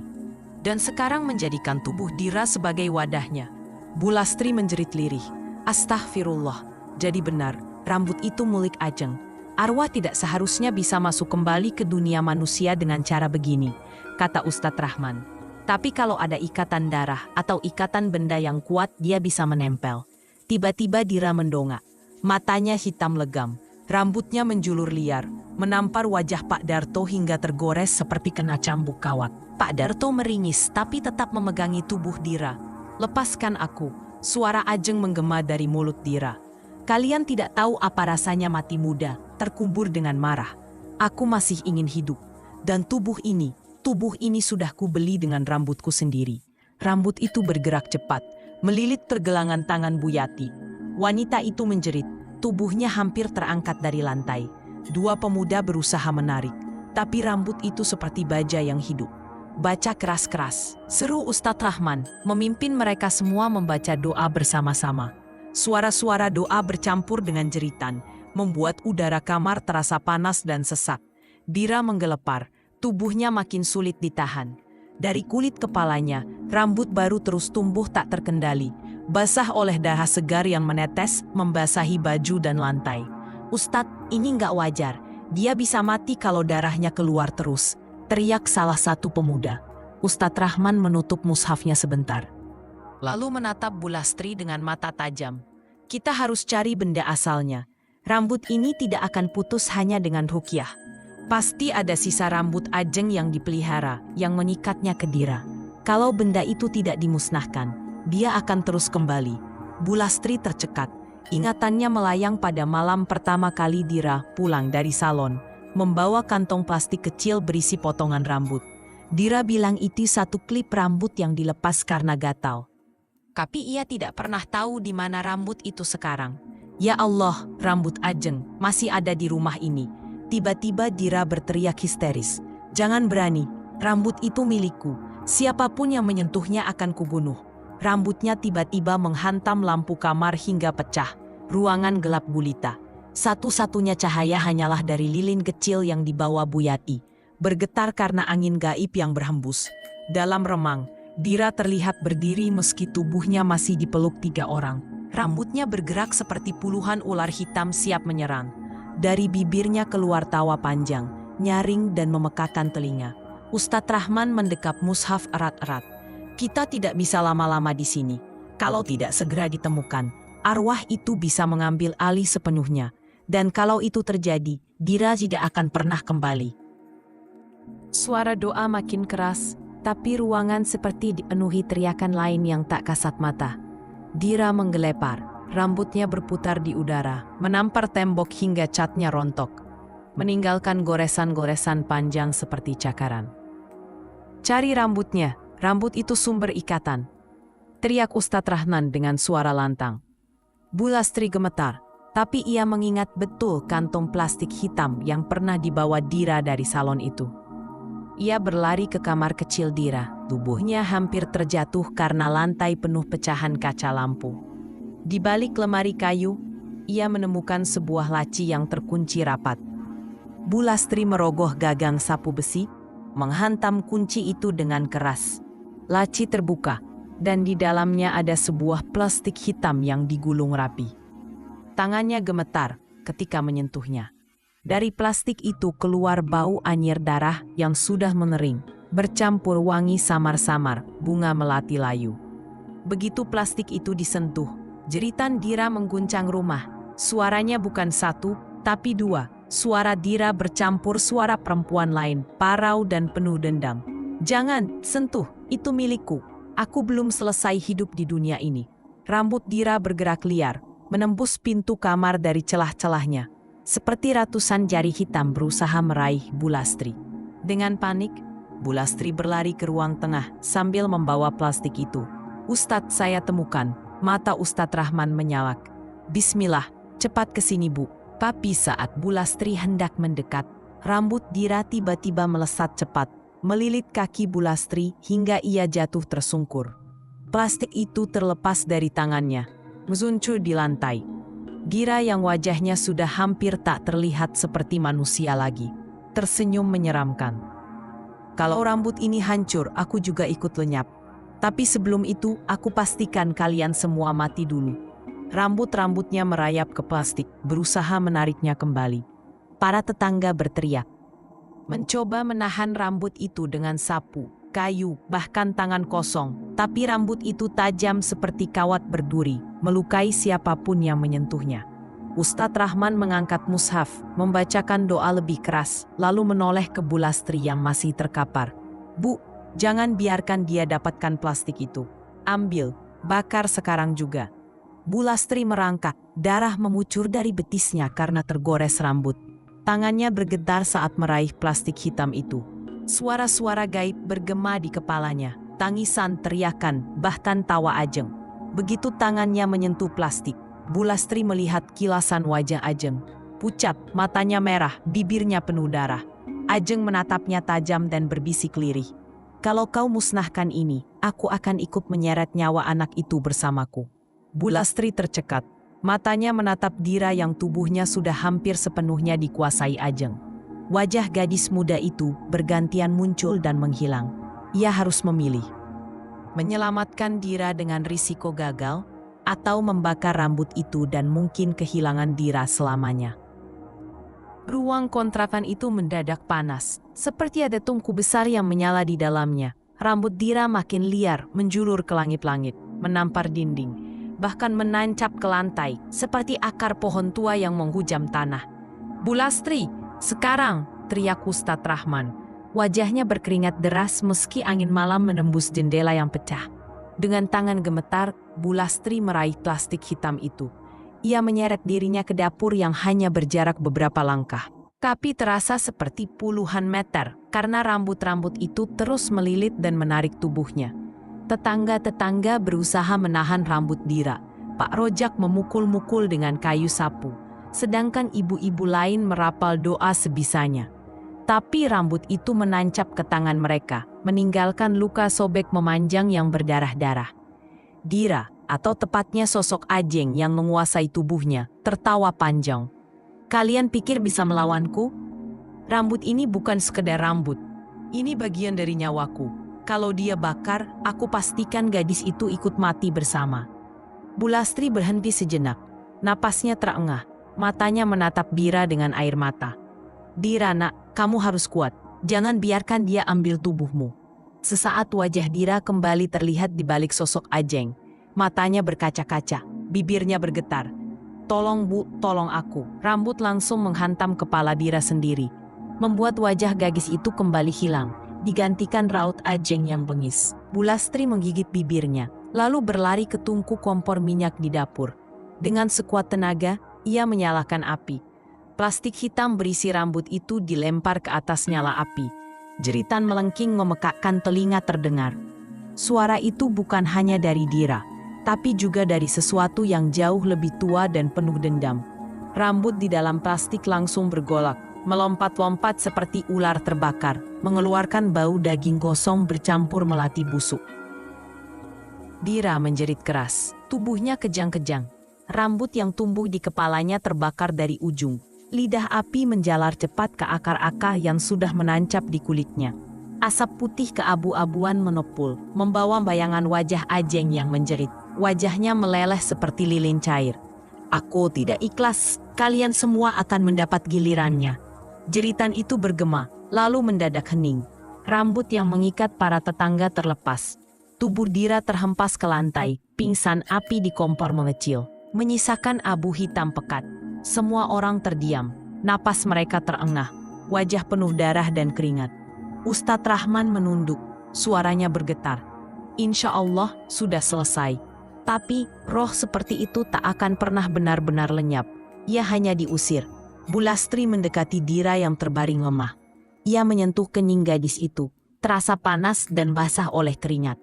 Dan sekarang menjadikan tubuh Dira sebagai wadahnya. Bulastri menjerit lirih, "Astagfirullah, jadi benar, rambut itu milik Ajeng. Arwah tidak seharusnya bisa masuk kembali ke dunia manusia dengan cara begini," kata Ustadz Rahman. "Tapi kalau ada ikatan darah atau ikatan benda yang kuat, dia bisa menempel." Tiba-tiba Dira mendongak. Matanya hitam legam, Rambutnya menjulur liar, menampar wajah Pak Darto hingga tergores seperti kena cambuk kawat. Pak Darto meringis tapi tetap memegangi tubuh Dira. "Lepaskan aku," suara Ajeng menggema dari mulut Dira. "Kalian tidak tahu apa rasanya mati muda, terkubur dengan marah. Aku masih ingin hidup. Dan tubuh ini sudah kubeli dengan rambutku sendiri." Rambut itu bergerak cepat, melilit pergelangan tangan Buyati. Wanita itu menjerit, tubuhnya hampir terangkat dari lantai. Dua pemuda berusaha menarik, tapi rambut itu seperti baja yang hidup. "Baca keras-keras," seru Ustadz Rahman, memimpin mereka semua membaca doa bersama-sama. Suara-suara doa bercampur dengan jeritan, membuat udara kamar terasa panas dan sesak. Dira menggelepar, tubuhnya makin sulit ditahan. Dari kulit kepalanya, rambut baru terus tumbuh tak terkendali, basah oleh darah segar yang menetes membasahi baju dan lantai. "Ustadz, ini nggak wajar. Dia bisa mati kalau darahnya keluar terus," teriak salah satu pemuda. Ustadz Rahman menutup mushafnya sebentar, lalu menatap Bulastri dengan mata tajam. "Kita harus cari benda asalnya. Rambut ini tidak akan putus hanya dengan ruqyah. Pasti ada sisa rambut Ajeng yang dipelihara, yang mengikatnya ke Dira. Kalau benda itu tidak dimusnahkan, dia akan terus kembali." Bulastri tercekat. Ingatannya melayang pada malam pertama kali Dira pulang dari salon, membawa kantong plastik kecil berisi potongan rambut. Dira bilang itu satu klip rambut yang dilepas karena gatal. Tapi ia tidak pernah tahu di mana rambut itu sekarang. "Ya Allah, rambut Ajeng masih ada di rumah ini." Tiba-tiba Dira berteriak histeris, "Jangan berani, rambut itu milikku. Siapapun yang menyentuhnya akan kubunuh." Rambutnya tiba-tiba menghantam lampu kamar hingga pecah. Ruangan gelap gulita. Satu-satunya cahaya hanyalah dari lilin kecil yang dibawa Buyati, bergetar karena angin gaib yang berhembus. Dalam remang, Dira terlihat berdiri meski tubuhnya masih dipeluk 3 orang. Rambutnya bergerak seperti puluhan ular hitam siap menyerang. Dari bibirnya keluar tawa panjang, nyaring dan memekakan telinga. Ustadz Rahman mendekap mushaf erat-erat. "Kita tidak bisa lama-lama di sini. Kalau tidak segera ditemukan, arwah itu bisa mengambil alih sepenuhnya. Dan kalau itu terjadi, Dira tidak akan pernah kembali." Suara doa makin keras, tapi ruangan seperti dipenuhi teriakan lain yang tak kasat mata. Dira menggelepar. Rambutnya berputar di udara, menampar tembok hingga catnya rontok, meninggalkan goresan-goresan panjang seperti cakaran. "Cari rambutnya, rambut itu sumber ikatan," teriak Ustadz Rahman dengan suara lantang. Bulastri gemetar, tapi ia mengingat betul kantong plastik hitam yang pernah dibawa Dira dari salon itu. Ia berlari ke kamar kecil Dira, tubuhnya hampir terjatuh karena lantai penuh pecahan kaca lampu. Di balik lemari kayu, ia menemukan sebuah laci yang terkunci rapat. Bulastri merogoh gagang sapu besi, menghantam kunci itu dengan keras. Laci terbuka, dan di dalamnya ada sebuah plastik hitam yang digulung rapi. Tangannya gemetar ketika menyentuhnya. Dari plastik itu keluar bau anyir darah yang sudah mengering, bercampur wangi samar-samar bunga melati layu. Begitu plastik itu disentuh, jeritan Dira mengguncang rumah. Suaranya bukan satu, tapi 2. Suara Dira bercampur suara perempuan lain, parau dan penuh dendam. "Jangan sentuh, itu milikku. Aku belum selesai hidup di dunia ini." Rambut Dira bergerak liar, menembus pintu kamar dari celah-celahnya. Seperti ratusan jari hitam berusaha meraih Bulastri. Dengan panik, Bulastri berlari ke ruang tengah sambil membawa plastik itu. "Ustadz, saya temukan." Mata Ustadz Rahman menyalak. "Bismillah, cepat ke sini, Bu." Tapi saat Bulastri hendak mendekat, rambut Dira tiba-tiba melesat cepat, melilit kaki Bulastri hingga ia jatuh tersungkur. Plastik itu terlepas dari tangannya, meluncur di lantai. Dira yang wajahnya sudah hampir tak terlihat seperti manusia lagi, tersenyum menyeramkan. "Kalau rambut ini hancur, aku juga ikut lenyap. Tapi sebelum itu, aku pastikan kalian semua mati dulu." Rambut-rambutnya merayap ke plastik, berusaha menariknya kembali. Para tetangga berteriak, mencoba menahan rambut itu dengan sapu, kayu, bahkan tangan kosong. Tapi rambut itu tajam seperti kawat berduri, melukai siapapun yang menyentuhnya. Ustadz Rahman mengangkat mushaf, membacakan doa lebih keras, lalu menoleh ke Bu Lastri yang masih terkapar. "Bu, jangan biarkan dia dapatkan plastik itu. Ambil, bakar sekarang juga." Bu Lastri merangkak, darah memucur dari betisnya karena tergores rambut. Tangannya bergetar saat meraih plastik hitam itu. Suara-suara gaib bergema di kepalanya, tangisan, teriakan, bahkan tawa Ajeng. Begitu tangannya menyentuh plastik, Bu Lastri melihat kilasan wajah Ajeng. Pucat, matanya merah, bibirnya penuh darah. Ajeng menatapnya tajam dan berbisik lirih. "Kalau kau musnahkan ini, aku akan ikut menyeret nyawa anak itu bersamaku." Bu Lastri tercekat. Matanya menatap Dira yang tubuhnya sudah hampir sepenuhnya dikuasai Ajeng. Wajah gadis muda itu bergantian muncul dan menghilang. Ia harus memilih. Menyelamatkan Dira dengan risiko gagal, atau membakar rambut itu dan mungkin kehilangan Dira selamanya. Ruang kontrakan itu mendadak panas, seperti ada tungku besar yang menyala di dalamnya. Rambut Dira makin liar, menjulur ke langit-langit, menampar dinding, bahkan menancap ke lantai, seperti akar pohon tua yang menghujam tanah. "Bu Lastri, sekarang!" teriak Ustadz Rahman. Wajahnya berkeringat deras meski angin malam menembus jendela yang pecah. Dengan tangan gemetar, Bu Lastri meraih plastik hitam itu. Ia menyeret dirinya ke dapur yang hanya berjarak beberapa langkah. Tapi terasa seperti puluhan meter, karena rambut-rambut itu terus melilit dan menarik tubuhnya. Tetangga-tetangga berusaha menahan rambut Dira. Pak Rojak memukul-mukul dengan kayu sapu, sedangkan ibu-ibu lain merapal doa sebisanya. Tapi rambut itu menancap ke tangan mereka, meninggalkan luka sobek memanjang yang berdarah-darah. Dira, atau tepatnya sosok Ajeng yang menguasai tubuhnya, tertawa panjang. "Kalian pikir bisa melawanku? Rambut ini bukan sekedar rambut. Ini bagian dari nyawaku. Kalau dia bakar, aku pastikan gadis itu ikut mati bersama." Bu Lastri berhenti sejenak. Napasnya terengah, matanya menatap Dira dengan air mata. "Dira, nak, kamu harus kuat. Jangan biarkan dia ambil tubuhmu." Sesaat wajah Dira kembali terlihat di balik sosok Ajeng. Matanya berkaca-kaca, bibirnya bergetar. "Tolong Bu, tolong aku." Rambut langsung menghantam kepala Dira sendiri, membuat wajah gadis itu kembali hilang, digantikan raut Ajeng yang bengis. Bu Lastri menggigit bibirnya, lalu berlari ke tungku kompor minyak di dapur. Dengan sekuat tenaga, ia menyalakan api. Plastik hitam berisi rambut itu dilempar ke atas nyala api. Jeritan melengking memekakkan telinga terdengar. Suara itu bukan hanya dari Dira, tapi juga dari sesuatu yang jauh lebih tua dan penuh dendam. Rambut di dalam plastik langsung bergolak, melompat-lompat seperti ular terbakar, mengeluarkan bau daging gosong bercampur melati busuk. Dira menjerit keras, tubuhnya kejang-kejang. Rambut yang tumbuh di kepalanya terbakar dari ujung. Lidah api menjalar cepat ke akar-akar yang sudah menancap di kulitnya. Asap putih keabu-abuan menepul, membawa bayangan wajah Ajeng yang menjerit. Wajahnya meleleh seperti lilin cair. "Aku tidak ikhlas, kalian semua akan mendapat gilirannya." Jeritan itu bergema, lalu mendadak hening. Rambut yang mengikat para tetangga terlepas. Tubuh Dira terhempas ke lantai, pingsan. Api di kompor mengecil, menyisakan abu hitam pekat. Semua orang terdiam, napas mereka terengah, wajah penuh darah dan keringat. Ustadz Rahman menunduk, suaranya bergetar. "Insya Allah sudah selesai." Tapi roh seperti itu tak akan pernah benar-benar lenyap. Ia hanya diusir. Bu Lastri mendekati Dira yang terbaring lemah. Ia menyentuh kening gadis itu, terasa panas dan basah oleh keringat.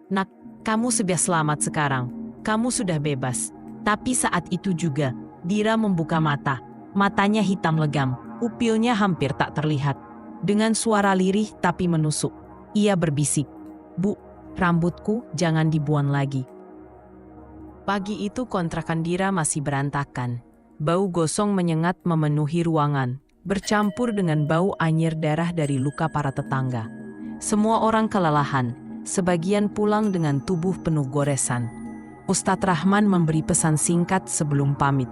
"Nak, kamu sudah selamat sekarang. Kamu sudah bebas." Tapi saat itu juga, Dira membuka mata. Matanya hitam legam, pupilnya hampir tak terlihat. Dengan suara lirih tapi menusuk, ia berbisik, "Bu, rambutku jangan dibuang lagi." Pagi itu kontrakan Dira masih berantakan. Bau gosong menyengat memenuhi ruangan, bercampur dengan bau anyir darah dari luka para tetangga. Semua orang kelelahan, sebagian pulang dengan tubuh penuh goresan. Ustadz Rahman memberi pesan singkat sebelum pamit.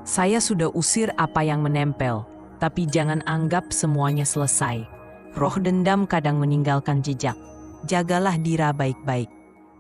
"Saya sudah usir apa yang menempel, tapi jangan anggap semuanya selesai. Roh dendam kadang meninggalkan jejak. Jagalah Dira baik-baik.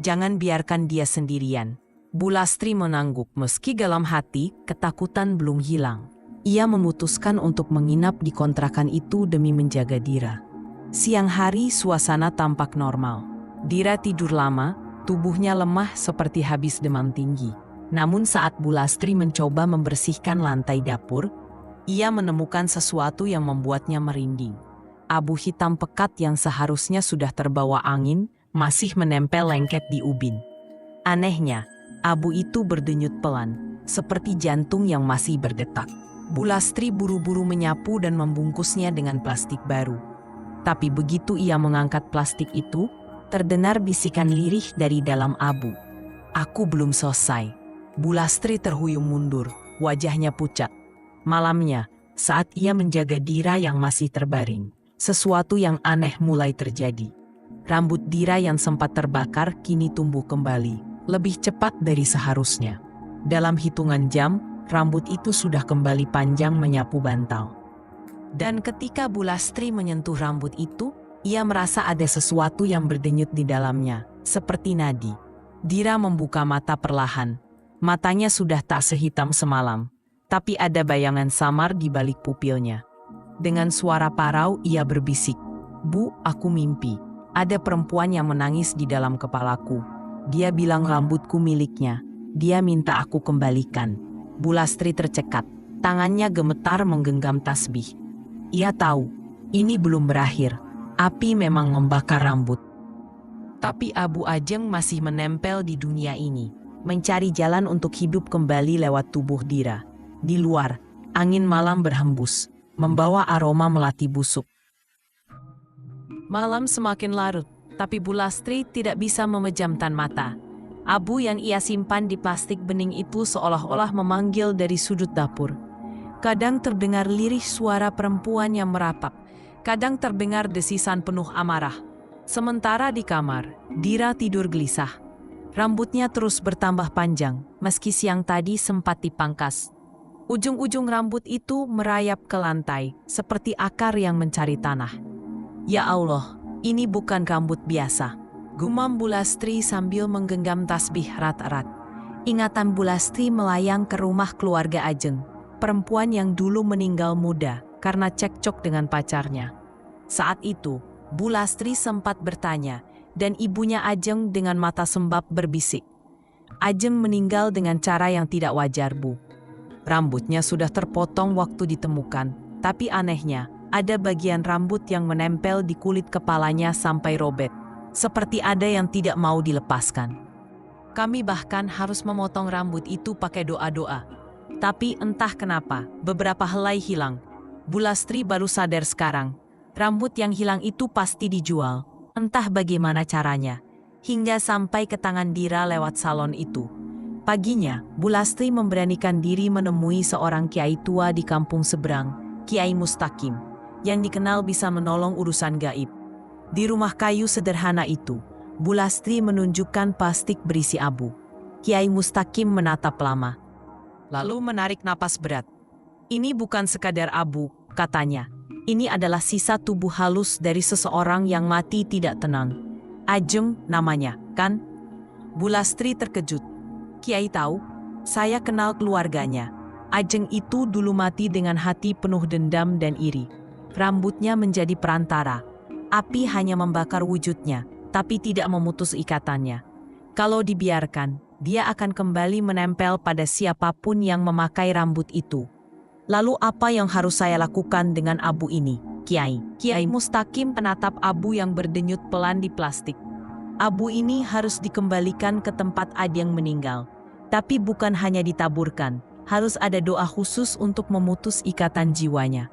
Jangan biarkan dia sendirian." Bulastri mengangguk meski dalam hati ketakutan belum hilang. Ia memutuskan untuk menginap di kontrakan itu demi menjaga Dira. Siang hari suasana tampak normal. Dira tidur lama, tubuhnya lemah seperti habis demam tinggi. Namun saat Bulastri mencoba membersihkan lantai dapur, ia menemukan sesuatu yang membuatnya merinding. Abu hitam pekat yang seharusnya sudah terbawa angin, masih menempel lengket di ubin. Anehnya, abu itu berdenyut pelan, seperti jantung yang masih berdetak. Bulastri buru-buru menyapu dan membungkusnya dengan plastik baru. Tapi begitu ia mengangkat plastik itu, terdengar bisikan lirih dari dalam abu. "Aku belum selesai." Bulastri terhuyung mundur, wajahnya pucat. Malamnya, saat ia menjaga Dira yang masih terbaring, sesuatu yang aneh mulai terjadi. Rambut Dira yang sempat terbakar kini tumbuh kembali, lebih cepat dari seharusnya. Dalam hitungan jam, rambut itu sudah kembali panjang menyapu bantal. Dan ketika Bulastri menyentuh rambut itu, ia merasa ada sesuatu yang berdenyut di dalamnya, seperti nadi. Dira membuka mata perlahan. Matanya sudah tak sehitam semalam, tapi ada bayangan samar di balik pupilnya. Dengan suara parau ia berbisik, "Bu, aku mimpi. Ada perempuan yang menangis di dalam kepalaku. Dia bilang rambutku miliknya. Dia minta aku kembalikan." Bulastri tercekat, tangannya gemetar menggenggam tasbih. Ia tahu, ini belum berakhir. Api memang membakar rambut. Tapi Abu Ajeng masih menempel di dunia ini, mencari jalan untuk hidup kembali lewat tubuh Dira. Di luar, angin malam berhembus, membawa aroma melati busuk. Malam semakin larut, tapi Bulastri tidak bisa memejamkan mata. Abu yang ia simpan di plastik bening itu seolah-olah memanggil dari sudut dapur. Kadang terdengar lirih suara perempuan yang merapat, kadang terdengar desisan penuh amarah. Sementara di kamar, Dira tidur gelisah. Rambutnya terus bertambah panjang, meski siang tadi sempat dipangkas. Ujung-ujung rambut itu merayap ke lantai, seperti akar yang mencari tanah. "Ya Allah, ini bukan rambut biasa," gumam Bulastri sambil menggenggam tasbih erat-erat. Ingatan Bulastri melayang ke rumah keluarga Ajeng, perempuan yang dulu meninggal muda karena cekcok dengan pacarnya. Saat itu, Bulastri sempat bertanya, dan ibunya Ajeng dengan mata sembab berbisik, "Ajeng meninggal dengan cara yang tidak wajar, Bu. Rambutnya sudah terpotong waktu ditemukan, tapi anehnya, ada bagian rambut yang menempel di kulit kepalanya sampai robek, seperti ada yang tidak mau dilepaskan. Kami bahkan harus memotong rambut itu pakai doa-doa. Tapi entah kenapa, beberapa helai hilang. Bulastri baru sadar sekarang, rambut yang hilang itu pasti dijual. Entah bagaimana caranya, hingga sampai ke tangan Dira lewat salon itu." Paginya, Bulastri memberanikan diri menemui seorang kiai tua di kampung seberang, Kiai Mustaqim, yang dikenal bisa menolong urusan gaib. Di rumah kayu sederhana itu, Bulastri menunjukkan plastik berisi abu. Kiai Mustaqim menatap lama, lalu menarik napas berat. "Ini bukan sekadar abu," katanya. "Ini adalah sisa tubuh halus dari seseorang yang mati tidak tenang. Ajeng namanya, kan?" Bulastri terkejut. "Kiai tahu? Saya kenal keluarganya. Ajeng itu dulu mati dengan hati penuh dendam dan iri. Rambutnya menjadi perantara. Api hanya membakar wujudnya, tapi tidak memutus ikatannya. Kalau dibiarkan, dia akan kembali menempel pada siapapun yang memakai rambut itu. Lalu apa yang harus saya lakukan dengan abu ini, Kiai?" Kiai Mustaqim menatap abu yang berdenyut pelan di plastik. "Abu ini harus dikembalikan ke tempat Ajeng meninggal. Tapi bukan hanya ditaburkan, harus ada doa khusus untuk memutus ikatan jiwanya.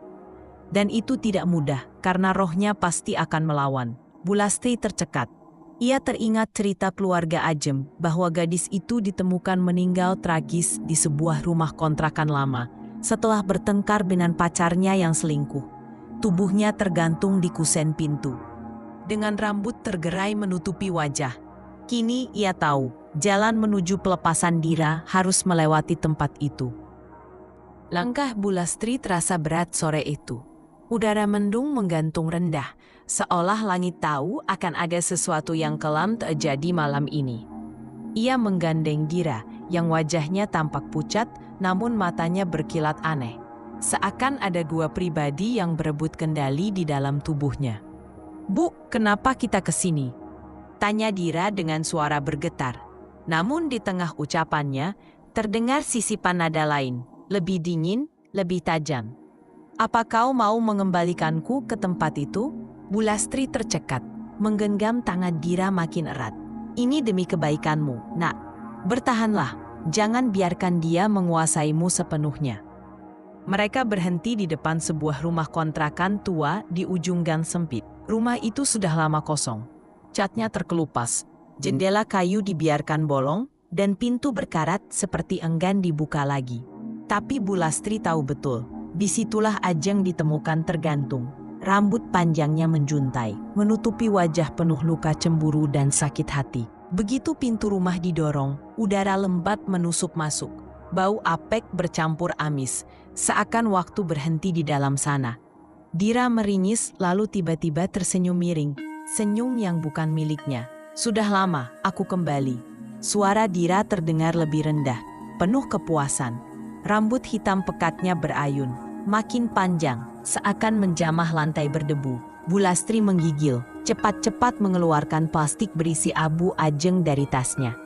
Dan itu tidak mudah, karena rohnya pasti akan melawan." Bulastri tercekat. Ia teringat cerita keluarga Ajeng bahwa gadis itu ditemukan meninggal tragis di sebuah rumah kontrakan lama setelah bertengkar dengan pacarnya yang selingkuh. Tubuhnya tergantung di kusen pintu, dengan rambut tergerai menutupi wajah. Kini ia tahu, jalan menuju pelepasan Dira harus melewati tempat itu. Langkah Bulastri terasa berat sore itu. Udara mendung menggantung rendah, seolah langit tahu akan ada sesuatu yang kelam terjadi malam ini. Ia menggandeng Dira, yang wajahnya tampak pucat, namun matanya berkilat aneh. Seakan ada dua pribadi yang berebut kendali di dalam tubuhnya. "Bu, kenapa kita ke sini?" tanya Dira dengan suara bergetar. Namun di tengah ucapannya, terdengar sisipan nada lain, lebih dingin, lebih tajam. "Apa kau mau mengembalikanku ke tempat itu?" Bulastri tercekat, menggenggam tangan Dira makin erat. "Ini demi kebaikanmu, nak. Bertahanlah, jangan biarkan dia menguasaimu sepenuhnya." Mereka berhenti di depan sebuah rumah kontrakan tua di ujung gang sempit. Rumah itu sudah lama kosong. Catnya terkelupas, jendela kayu dibiarkan bolong, dan pintu berkarat seperti enggan dibuka lagi. Tapi Bulastri tahu betul, disitulah Ajeng ditemukan tergantung. Rambut panjangnya menjuntai, menutupi wajah penuh luka cemburu dan sakit hati. Begitu pintu rumah didorong, udara lembab menusuk masuk. Bau apek bercampur amis, seakan waktu berhenti di dalam sana. Dira meringis lalu tiba-tiba tersenyum miring, senyum yang bukan miliknya. "Sudah lama aku kembali." Suara Dira terdengar lebih rendah, penuh kepuasan. Rambut hitam pekatnya berayun, makin panjang, seakan menjamah lantai berdebu. Bulastri menggigil, cepat-cepat mengeluarkan plastik berisi abu Ajeng dari tasnya.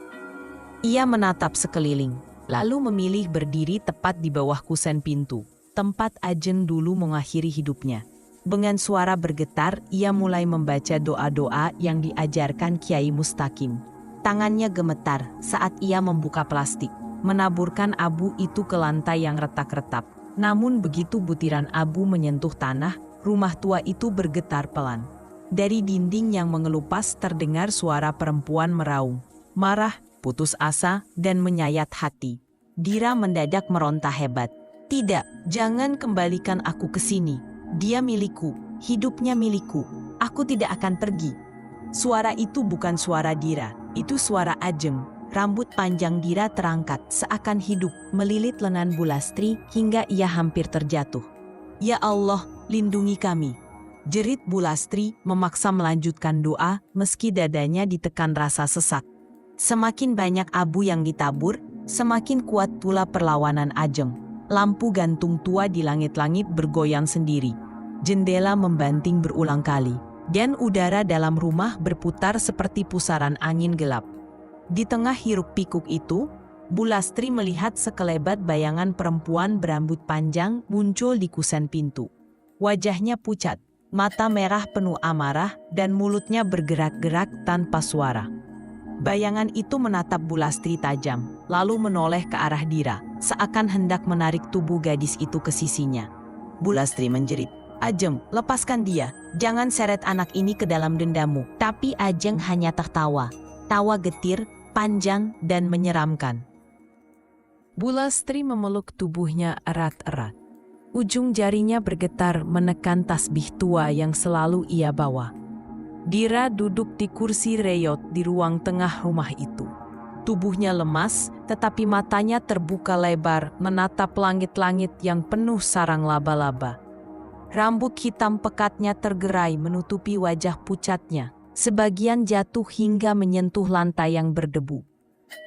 Ia menatap sekeliling, lalu memilih berdiri tepat di bawah kusen pintu, tempat Ajeng dulu mengakhiri hidupnya. Dengan suara bergetar, ia mulai membaca doa-doa yang diajarkan Kiai Mustaqim. Tangannya gemetar saat ia membuka plastik, menaburkan abu itu ke lantai yang retak-retak. Namun begitu butiran abu menyentuh tanah, rumah tua itu bergetar pelan. Dari dinding yang mengelupas terdengar suara perempuan meraung, marah, putus asa, dan menyayat hati. Dira mendadak meronta hebat. "Tidak, jangan kembalikan aku ke sini. Dia milikku, hidupnya milikku. Aku tidak akan pergi." Suara itu bukan suara Dira, itu suara Ajeng. Rambut panjang Dira terangkat seakan hidup, melilit lengan Bulastri hingga ia hampir terjatuh. "Ya Allah, lindungi kami," jerit Bulastri memaksa melanjutkan doa meski dadanya ditekan rasa sesak. Semakin banyak abu yang ditabur, semakin kuat pula perlawanan Ajeng. Lampu gantung tua di langit-langit bergoyang sendiri. Jendela membanting berulang kali, dan udara dalam rumah berputar seperti pusaran angin gelap. Di tengah hiruk-pikuk itu, Bulastri melihat sekelebat bayangan perempuan berambut panjang muncul di kusen pintu. Wajahnya pucat, mata merah penuh amarah, dan mulutnya bergerak-gerak tanpa suara. Bayangan itu menatap Bulastri tajam, lalu menoleh ke arah Dira, seakan hendak menarik tubuh gadis itu ke sisinya. Bulastri menjerit, "Ajeng, lepaskan dia, jangan seret anak ini ke dalam dendamu." Tapi Ajeng hanya tertawa, tawa getir, panjang, dan menyeramkan. Bulastri memeluk tubuhnya erat-erat. Ujung jarinya bergetar menekan tasbih tua yang selalu ia bawa. Dira duduk di kursi reyot di ruang tengah rumah itu. Tubuhnya lemas, tetapi matanya terbuka lebar menatap langit-langit yang penuh sarang laba-laba. Rambut hitam pekatnya tergerai menutupi wajah pucatnya, sebagian jatuh hingga menyentuh lantai yang berdebu.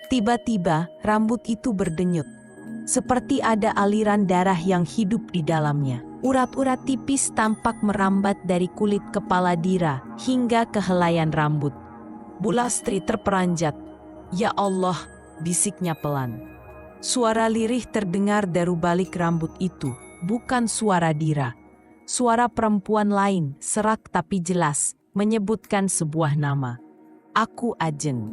Tiba-tiba, rambut itu berdenyut, seperti ada aliran darah yang hidup di dalamnya. Urat-urat tipis tampak merambat dari kulit kepala Dira hingga ke helaian rambut. Bulastri terperanjat. "Ya Allah," bisiknya pelan. Suara lirih terdengar dari balik rambut itu, bukan suara Dira. Suara perempuan lain, serak tapi jelas, menyebutkan sebuah nama. "Aku Ajeng."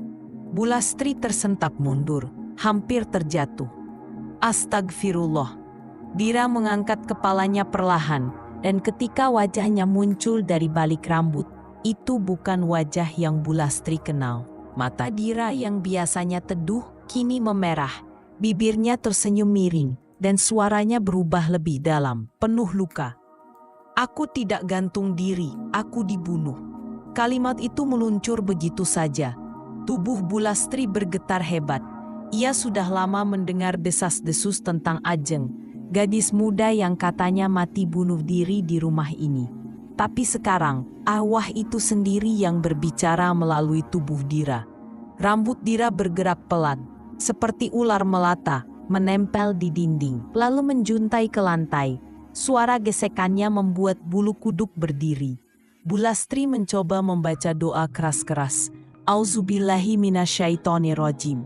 Bulastri tersentak mundur, hampir terjatuh. "Astagfirullah." Dira mengangkat kepalanya perlahan, dan ketika wajahnya muncul dari balik rambut, itu bukan wajah yang Bulastri kenal. Mata Dira yang biasanya teduh, kini memerah, bibirnya tersenyum miring, dan suaranya berubah lebih dalam, penuh luka. "Aku tidak gantung diri, aku dibunuh." Kalimat itu meluncur begitu saja. Tubuh Bulastri bergetar hebat. Ia sudah lama mendengar desas-desus tentang Ajeng, gadis muda yang katanya mati bunuh diri di rumah ini. Tapi sekarang, arwah itu sendiri yang berbicara melalui tubuh Dira. Rambut Dira bergerak pelan, seperti ular melata, menempel di dinding, lalu menjuntai ke lantai. Suara gesekannya membuat bulu kuduk berdiri. Bulastri mencoba membaca doa keras-keras. Auzubillahi minasyaitonirrajim.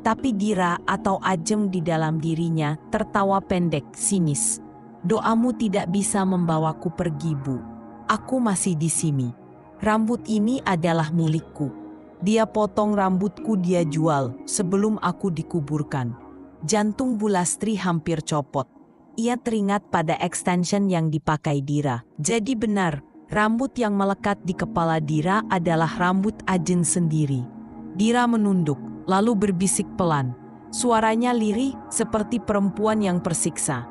Tapi Dira atau Ajeng di dalam dirinya tertawa pendek, sinis. Doamu tidak bisa membawaku pergi, Bu. Aku masih di sini. Rambut ini adalah milikku. Dia potong rambutku, dia jual sebelum aku dikuburkan. Jantung Bulastri hampir copot. Ia teringat pada extension yang dipakai Dira. Jadi benar, rambut yang melekat di kepala Dira adalah rambut Ajeng sendiri. Dira menunduk, lalu berbisik pelan. Suaranya lirih seperti perempuan yang tersiksa.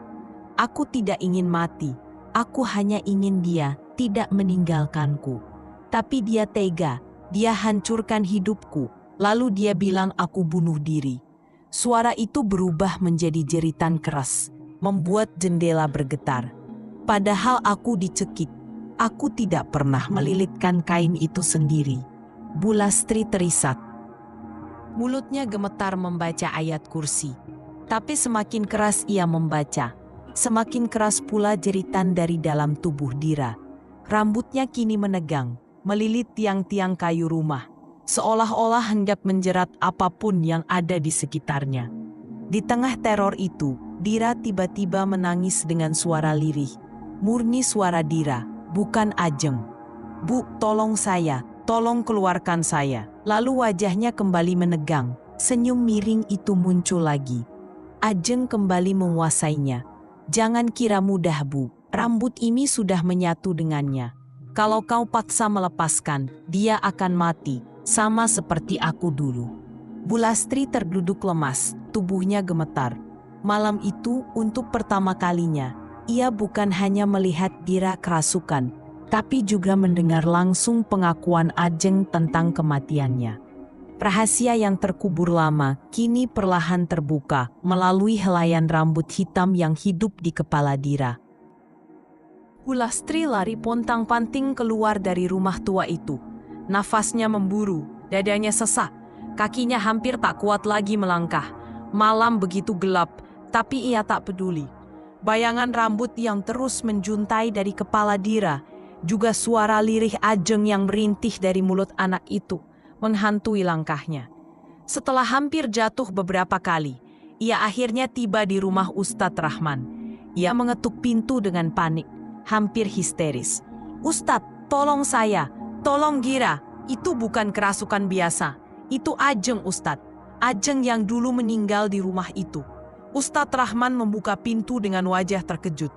Aku tidak ingin mati. Aku hanya ingin dia tidak meninggalkanku. Tapi dia tega, dia hancurkan hidupku. Lalu dia bilang aku bunuh diri. Suara itu berubah menjadi jeritan keras, membuat jendela bergetar. Padahal aku dicekik. Aku tidak pernah melilitkan kain itu sendiri. Bulastri terisak. Mulutnya gemetar membaca ayat kursi. Tapi semakin keras ia membaca, semakin keras pula jeritan dari dalam tubuh Dira. Rambutnya kini menegang, melilit tiang-tiang kayu rumah, seolah-olah hendak menjerat apapun yang ada di sekitarnya. Di tengah teror itu, Dira tiba-tiba menangis dengan suara lirih. Murni suara Dira, bukan Ajeng. Bu, tolong saya, tolong keluarkan saya. Lalu wajahnya kembali menegang, senyum miring itu muncul lagi. Ajeng kembali menguasainya. Jangan kira mudah, Bu. Rambut ini sudah menyatu dengannya. Kalau kau paksa melepaskan, dia akan mati, sama seperti aku dulu. Bulastri terduduk lemas, tubuhnya gemetar. Malam itu, untuk pertama kalinya, ia bukan hanya melihat Dira kerasukan, tapi juga mendengar langsung pengakuan Ajeng tentang kematiannya. Rahasia yang terkubur lama kini perlahan terbuka melalui helaian rambut hitam yang hidup di kepala Dira. Bulastri lari pontang-panting keluar dari rumah tua itu. Nafasnya memburu, dadanya sesak, kakinya hampir tak kuat lagi melangkah. Malam begitu gelap, tapi ia tak peduli. Bayangan rambut yang terus menjuntai dari kepala Dira, juga suara lirih Ajeng yang merintih dari mulut anak itu, menghantui langkahnya. Setelah hampir jatuh beberapa kali, ia akhirnya tiba di rumah Ustadz Rahman. Ia mengetuk pintu dengan panik, hampir histeris. Ustadz, tolong saya, tolong Dira, itu bukan kerasukan biasa. Itu Ajeng, Ustadz. Ajeng yang dulu meninggal di rumah itu. Ustadz Rahman membuka pintu dengan wajah terkejut.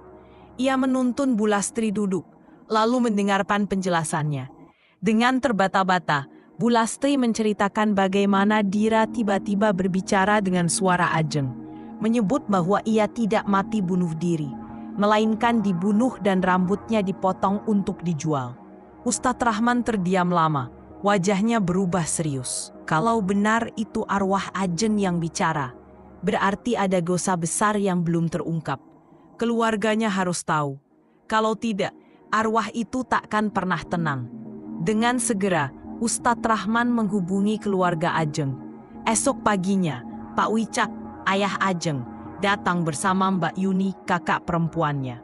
Ia menuntun Bulastri duduk, lalu mendengarkan penjelasannya. Dengan terbata-bata, Bulastri menceritakan bagaimana Dira tiba-tiba berbicara dengan suara Ajeng, menyebut bahwa ia tidak mati bunuh diri, melainkan dibunuh dan rambutnya dipotong untuk dijual. Ustadz Rahman terdiam lama, wajahnya berubah serius. Kalau benar itu arwah Ajeng yang bicara, berarti ada dosa besar yang belum terungkap. Keluarganya harus tahu. Kalau tidak, arwah itu takkan pernah tenang. Dengan segera, Ustadz Rahman menghubungi keluarga Ajeng. Esok paginya, Pak Wicak, ayah Ajeng, datang bersama Mbak Yuni, kakak perempuannya.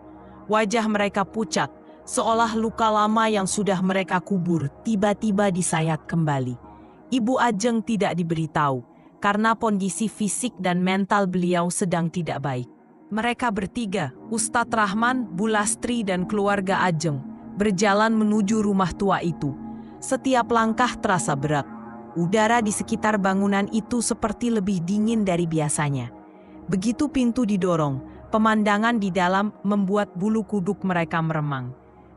Wajah mereka pucat, seolah luka lama yang sudah mereka kubur tiba-tiba disayat kembali. Ibu Ajeng tidak diberitahu, karena kondisi fisik dan mental beliau sedang tidak baik. Mereka bertiga, Ustadz Rahman, Bulastri dan keluarga Ajeng, berjalan menuju rumah tua itu. Setiap langkah terasa berat. Udara di sekitar bangunan itu seperti lebih dingin dari biasanya. Begitu pintu didorong, pemandangan di dalam membuat bulu kuduk mereka meremang.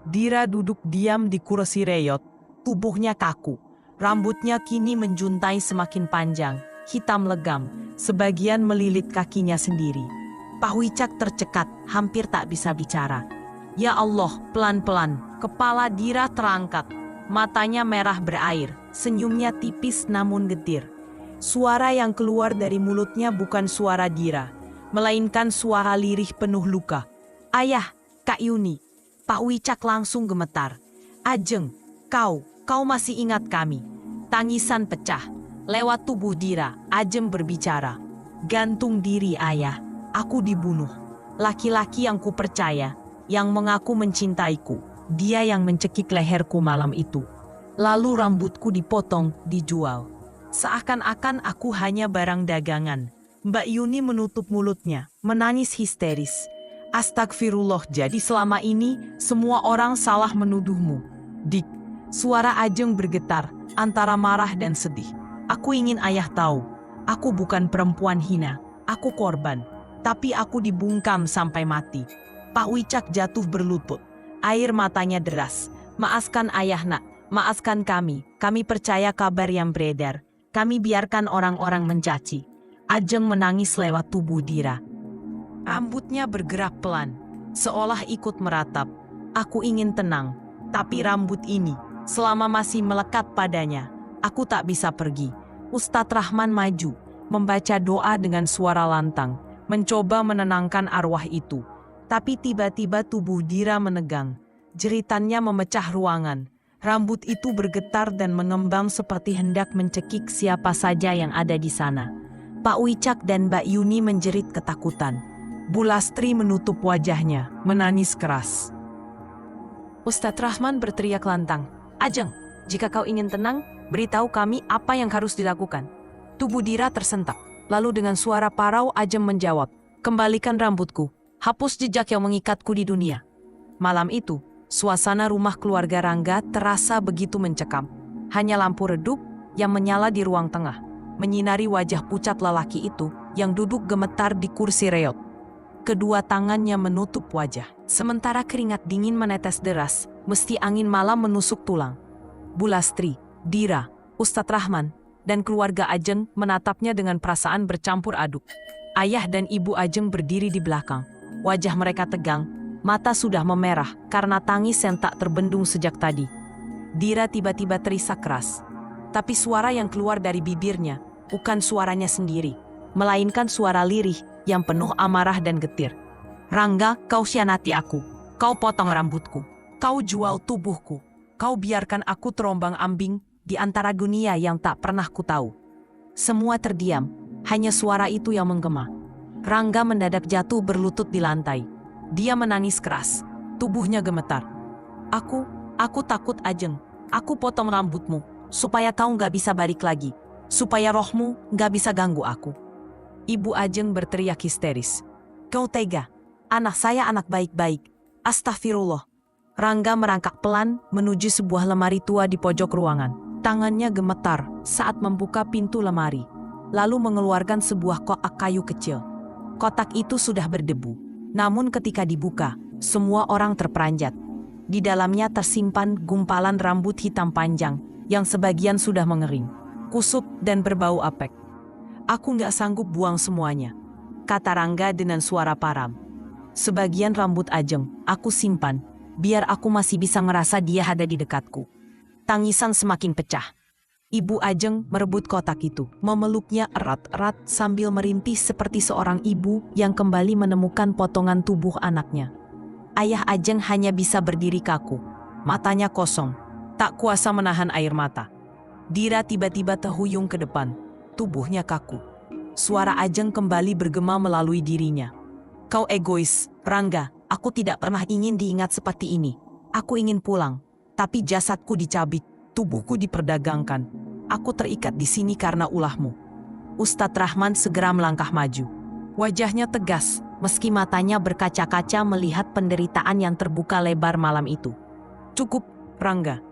Dira duduk diam di kursi reyot, tubuhnya kaku. Rambutnya kini menjuntai semakin panjang, hitam legam, sebagian melilit kakinya sendiri. Pak Wicak tercekat, hampir tak bisa bicara. Ya Allah, pelan-pelan, kepala Dira terangkat. Matanya merah berair, senyumnya tipis namun getir. Suara yang keluar dari mulutnya bukan suara Dira, melainkan suara lirih penuh luka. Ayah, Kak Yuni. Pak Wicak langsung gemetar. Ajeng, kau masih ingat kami. Tangisan pecah. Lewat tubuh Dira, Ajeng berbicara. Gantung diri ayah, aku dibunuh. Laki-laki yang kupercaya, yang mengaku mencintaiku, dia yang mencekik leherku malam itu. Lalu rambutku dipotong, dijual. Seakan-akan aku hanya barang dagangan. Mbak Yuni menutup mulutnya, menangis histeris. Astagfirullah, jadi selama ini semua orang salah menuduhmu. Dik, suara Ajeng bergetar, antara marah dan sedih. Aku ingin ayah tahu, aku bukan perempuan hina, aku korban. Tapi aku dibungkam sampai mati. Pak Wicak jatuh berlutut, air matanya deras. Maafkan ayah nak, maafkan kami percaya kabar yang beredar. Kami biarkan orang-orang mencaci. Ajeng menangis lewat tubuh Dira. Rambutnya bergerak pelan, seolah ikut meratap. Aku ingin tenang, tapi rambut ini, selama masih melekat padanya, aku tak bisa pergi. Ustadz Rahman maju, membaca doa dengan suara lantang, mencoba menenangkan arwah itu. Tapi tiba-tiba tubuh Dira menegang. Jeritannya memecah ruangan. Rambut itu bergetar dan mengembang seperti hendak mencekik siapa saja yang ada di sana. Pak Wicak dan Mbak Yuni menjerit ketakutan. Bu Lastri menutup wajahnya, menangis keras. Ustadz Rahman berteriak lantang, Ajeng, jika kau ingin tenang, beritahu kami apa yang harus dilakukan. Tubuh Dira tersentak, lalu dengan suara parau Ajeng menjawab, kembalikan rambutku, hapus jejak yang mengikatku di dunia. Malam itu, suasana rumah keluarga Rangga terasa begitu mencekam. Hanya lampu redup yang menyala di ruang tengah, menyinari wajah pucat lelaki itu yang duduk gemetar di kursi reot. Kedua tangannya menutup wajah, sementara keringat dingin menetes deras, mesti angin malam menusuk tulang. Bu Lastri, Dira, Ustadz Rahman, dan keluarga Ajeng menatapnya dengan perasaan bercampur aduk. Ayah dan ibu Ajeng berdiri di belakang. Wajah mereka tegang, mata sudah memerah karena tangis yang tak terbendung sejak tadi. Dira tiba-tiba terisak keras. Tapi suara yang keluar dari bibirnya bukan suaranya sendiri, melainkan suara lirih yang penuh amarah dan getir. Rangga, kau khianati aku. Kau potong rambutku. Kau jual tubuhku. Kau biarkan aku terombang-ambing di antara dunia yang tak pernah ku tahu. Semua terdiam, hanya suara itu yang menggema. Rangga mendadak jatuh berlutut di lantai. Dia menangis keras, tubuhnya gemetar. Aku takut Ajeng. Aku potong rambutmu, supaya kau gak bisa balik lagi. Supaya rohmu gak bisa ganggu aku. Ibu Ajeng berteriak histeris. Kau tega, anak saya anak baik-baik. Astagfirullah. Rangga merangkak pelan menuju sebuah lemari tua di pojok ruangan. Tangannya gemetar saat membuka pintu lemari, lalu mengeluarkan sebuah kotak kayu kecil. Kotak itu sudah berdebu. Namun ketika dibuka, semua orang terperanjat. Di dalamnya tersimpan gumpalan rambut hitam panjang yang sebagian sudah mengering, kusut dan berbau apek. Aku nggak sanggup buang semuanya, kata Rangga dengan suara param. Sebagian rambut Ajeng, aku simpan, biar aku masih bisa ngerasa dia ada di dekatku. Tangisan semakin pecah. Ibu Ajeng merebut kotak itu, memeluknya erat-erat sambil merintih seperti seorang ibu yang kembali menemukan potongan tubuh anaknya. Ayah Ajeng hanya bisa berdiri kaku, matanya kosong, tak kuasa menahan air mata. Dira tiba-tiba terhuyung ke depan, tubuhnya kaku. Suara Ajeng kembali bergema melalui dirinya. Kau egois, Rangga, aku tidak pernah ingin diingat seperti ini. Aku ingin pulang, tapi jasadku dicabik. Tubuhku diperdagangkan. Aku terikat di sini karena ulahmu. Ustadz Rahman segera melangkah maju. Wajahnya tegas, meski matanya berkaca-kaca melihat penderitaan yang terbuka lebar malam itu. Cukup, Rangga.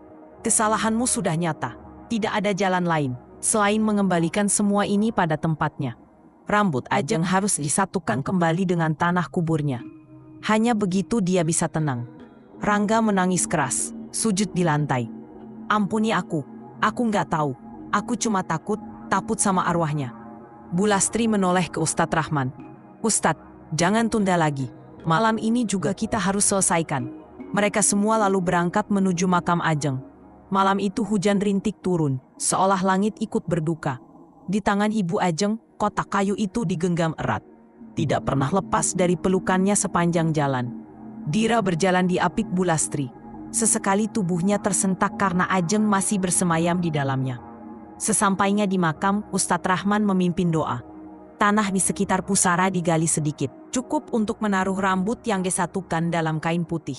Kesalahanmu sudah nyata. Tidak ada jalan lain selain mengembalikan semua ini pada tempatnya. Rambut Ajeng harus disatukan kembali dengan tanah kuburnya. Hanya begitu dia bisa tenang. Rangga menangis keras, sujud di lantai. Ampuni aku nggak tahu. Aku cuma takut sama arwahnya. Bu Lastri menoleh ke Ustadz Rahman. Ustadz, jangan tunda lagi. Malam ini juga kita harus selesaikan. Mereka semua lalu berangkat menuju makam Ajeng. Malam itu hujan rintik turun, seolah langit ikut berduka. Di tangan Ibu Ajeng, kotak kayu itu digenggam erat. Tidak pernah lepas dari pelukannya sepanjang jalan. Dira berjalan di apik Bu Lastri. Sesekali tubuhnya tersentak karena Ajeng masih bersemayam di dalamnya. Sesampainya di makam, Ustadz Rahman memimpin doa. Tanah di sekitar pusara digali sedikit, cukup untuk menaruh rambut yang disatukan dalam kain putih.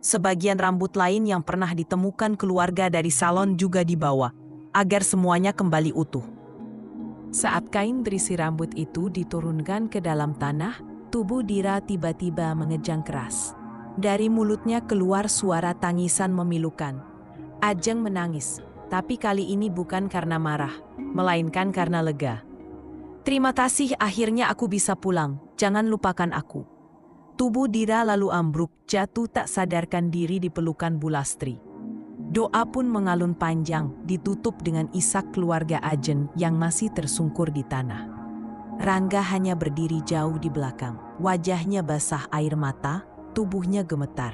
Sebagian rambut lain yang pernah ditemukan keluarga dari salon juga dibawa, agar semuanya kembali utuh. Saat kain berisi rambut itu diturunkan ke dalam tanah, tubuh Dira tiba-tiba mengejang keras. Dari mulutnya keluar suara tangisan memilukan. Ajeng menangis, tapi kali ini bukan karena marah, melainkan karena lega. "Terima kasih, akhirnya aku bisa pulang, jangan lupakan aku." Tubuh Dira lalu ambruk, jatuh tak sadarkan diri di pelukan Bu Lastri. Doa pun mengalun panjang, ditutup dengan isak keluarga Ajeng yang masih tersungkur di tanah. Rangga hanya berdiri jauh di belakang, wajahnya basah air mata, tubuhnya gemetar.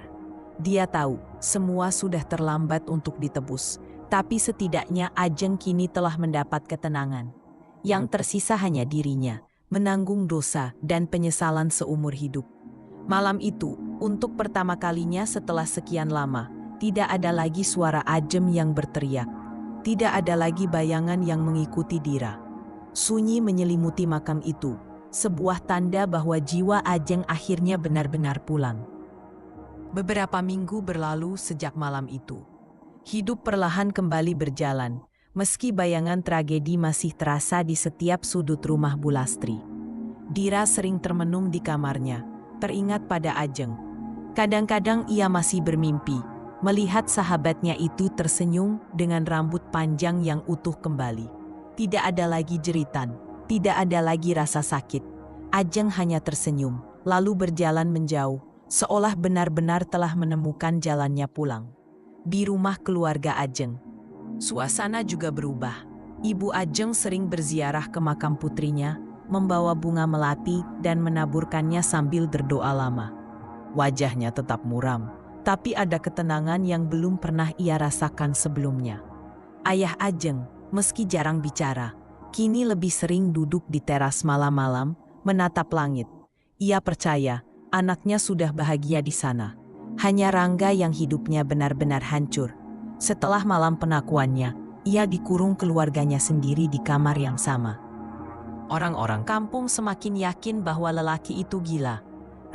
Dia tahu, semua sudah terlambat untuk ditebus, tapi setidaknya Ajeng kini telah mendapat ketenangan. Yang tersisa hanya dirinya, menanggung dosa dan penyesalan seumur hidup. Malam itu, untuk pertama kalinya setelah sekian lama, tidak ada lagi suara Ajeng yang berteriak. Tidak ada lagi bayangan yang mengikuti Dira. Sunyi menyelimuti makam itu, sebuah tanda bahwa jiwa Ajeng akhirnya benar-benar pulang. Beberapa minggu berlalu sejak malam itu. Hidup perlahan kembali berjalan, meski bayangan tragedi masih terasa di setiap sudut rumah Bu Lastri. Dira sering termenung di kamarnya, teringat pada Ajeng. Kadang-kadang ia masih bermimpi, melihat sahabatnya itu tersenyum dengan rambut panjang yang utuh kembali. Tidak ada lagi jeritan, tidak ada lagi rasa sakit. Ajeng hanya tersenyum, lalu berjalan menjauh, seolah benar-benar telah menemukan jalannya pulang. Di rumah keluarga Ajeng, suasana juga berubah. Ibu Ajeng sering berziarah ke makam putrinya, membawa bunga melati dan menaburkannya sambil berdoa lama. Wajahnya tetap muram, tapi ada ketenangan yang belum pernah ia rasakan sebelumnya. Ayah Ajeng, meski jarang bicara, kini lebih sering duduk di teras malam-malam, menatap langit. Ia percaya anaknya sudah bahagia di sana. Hanya Rangga yang hidupnya benar-benar hancur. Setelah malam pengakuannya, ia dikurung keluarganya sendiri di kamar yang sama. Orang-orang kampung semakin yakin bahwa lelaki itu gila.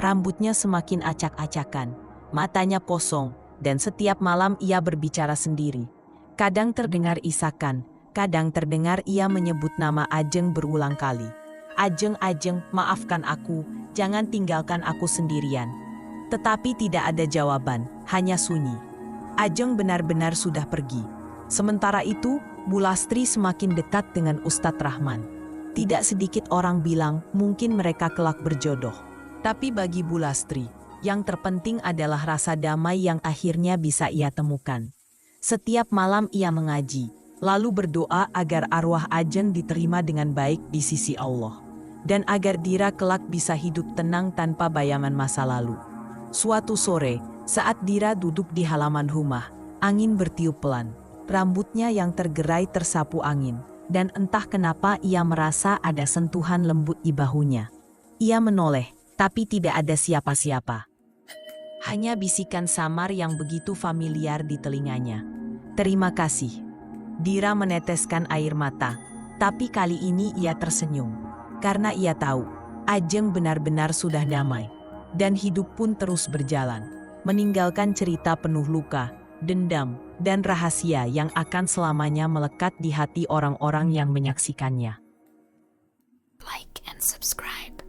Rambutnya semakin acak-acakan, matanya kosong, dan setiap malam ia berbicara sendiri. Kadang terdengar isakan, kadang terdengar ia menyebut nama Ajeng berulang kali. "Ajeng, Ajeng, maafkan aku, jangan tinggalkan aku sendirian." Tetapi tidak ada jawaban, hanya sunyi. Ajeng benar-benar sudah pergi. Sementara itu, Bu Lastri semakin dekat dengan Ustadz Rahman. Tidak sedikit orang bilang mungkin mereka kelak berjodoh. Tapi bagi Bu Lastri, yang terpenting adalah rasa damai yang akhirnya bisa ia temukan. Setiap malam ia mengaji, lalu berdoa agar arwah Ajeng diterima dengan baik di sisi Allah. Dan agar Dira kelak bisa hidup tenang tanpa bayangan masa lalu. Suatu sore, saat Dira duduk di halaman rumah, angin bertiup pelan. Rambutnya yang tergerai tersapu angin, dan entah kenapa ia merasa ada sentuhan lembut di bahunya. Ia menoleh, tapi tidak ada siapa-siapa. Hanya bisikan samar yang begitu familiar di telinganya. "Terima kasih." Dira meneteskan air mata, tapi kali ini ia tersenyum. Karena ia tahu, Ajeng benar-benar sudah damai. Dan hidup pun terus berjalan, meninggalkan cerita penuh luka, dendam, dan rahasia yang akan selamanya melekat di hati orang-orang yang menyaksikannya. Like and subscribe.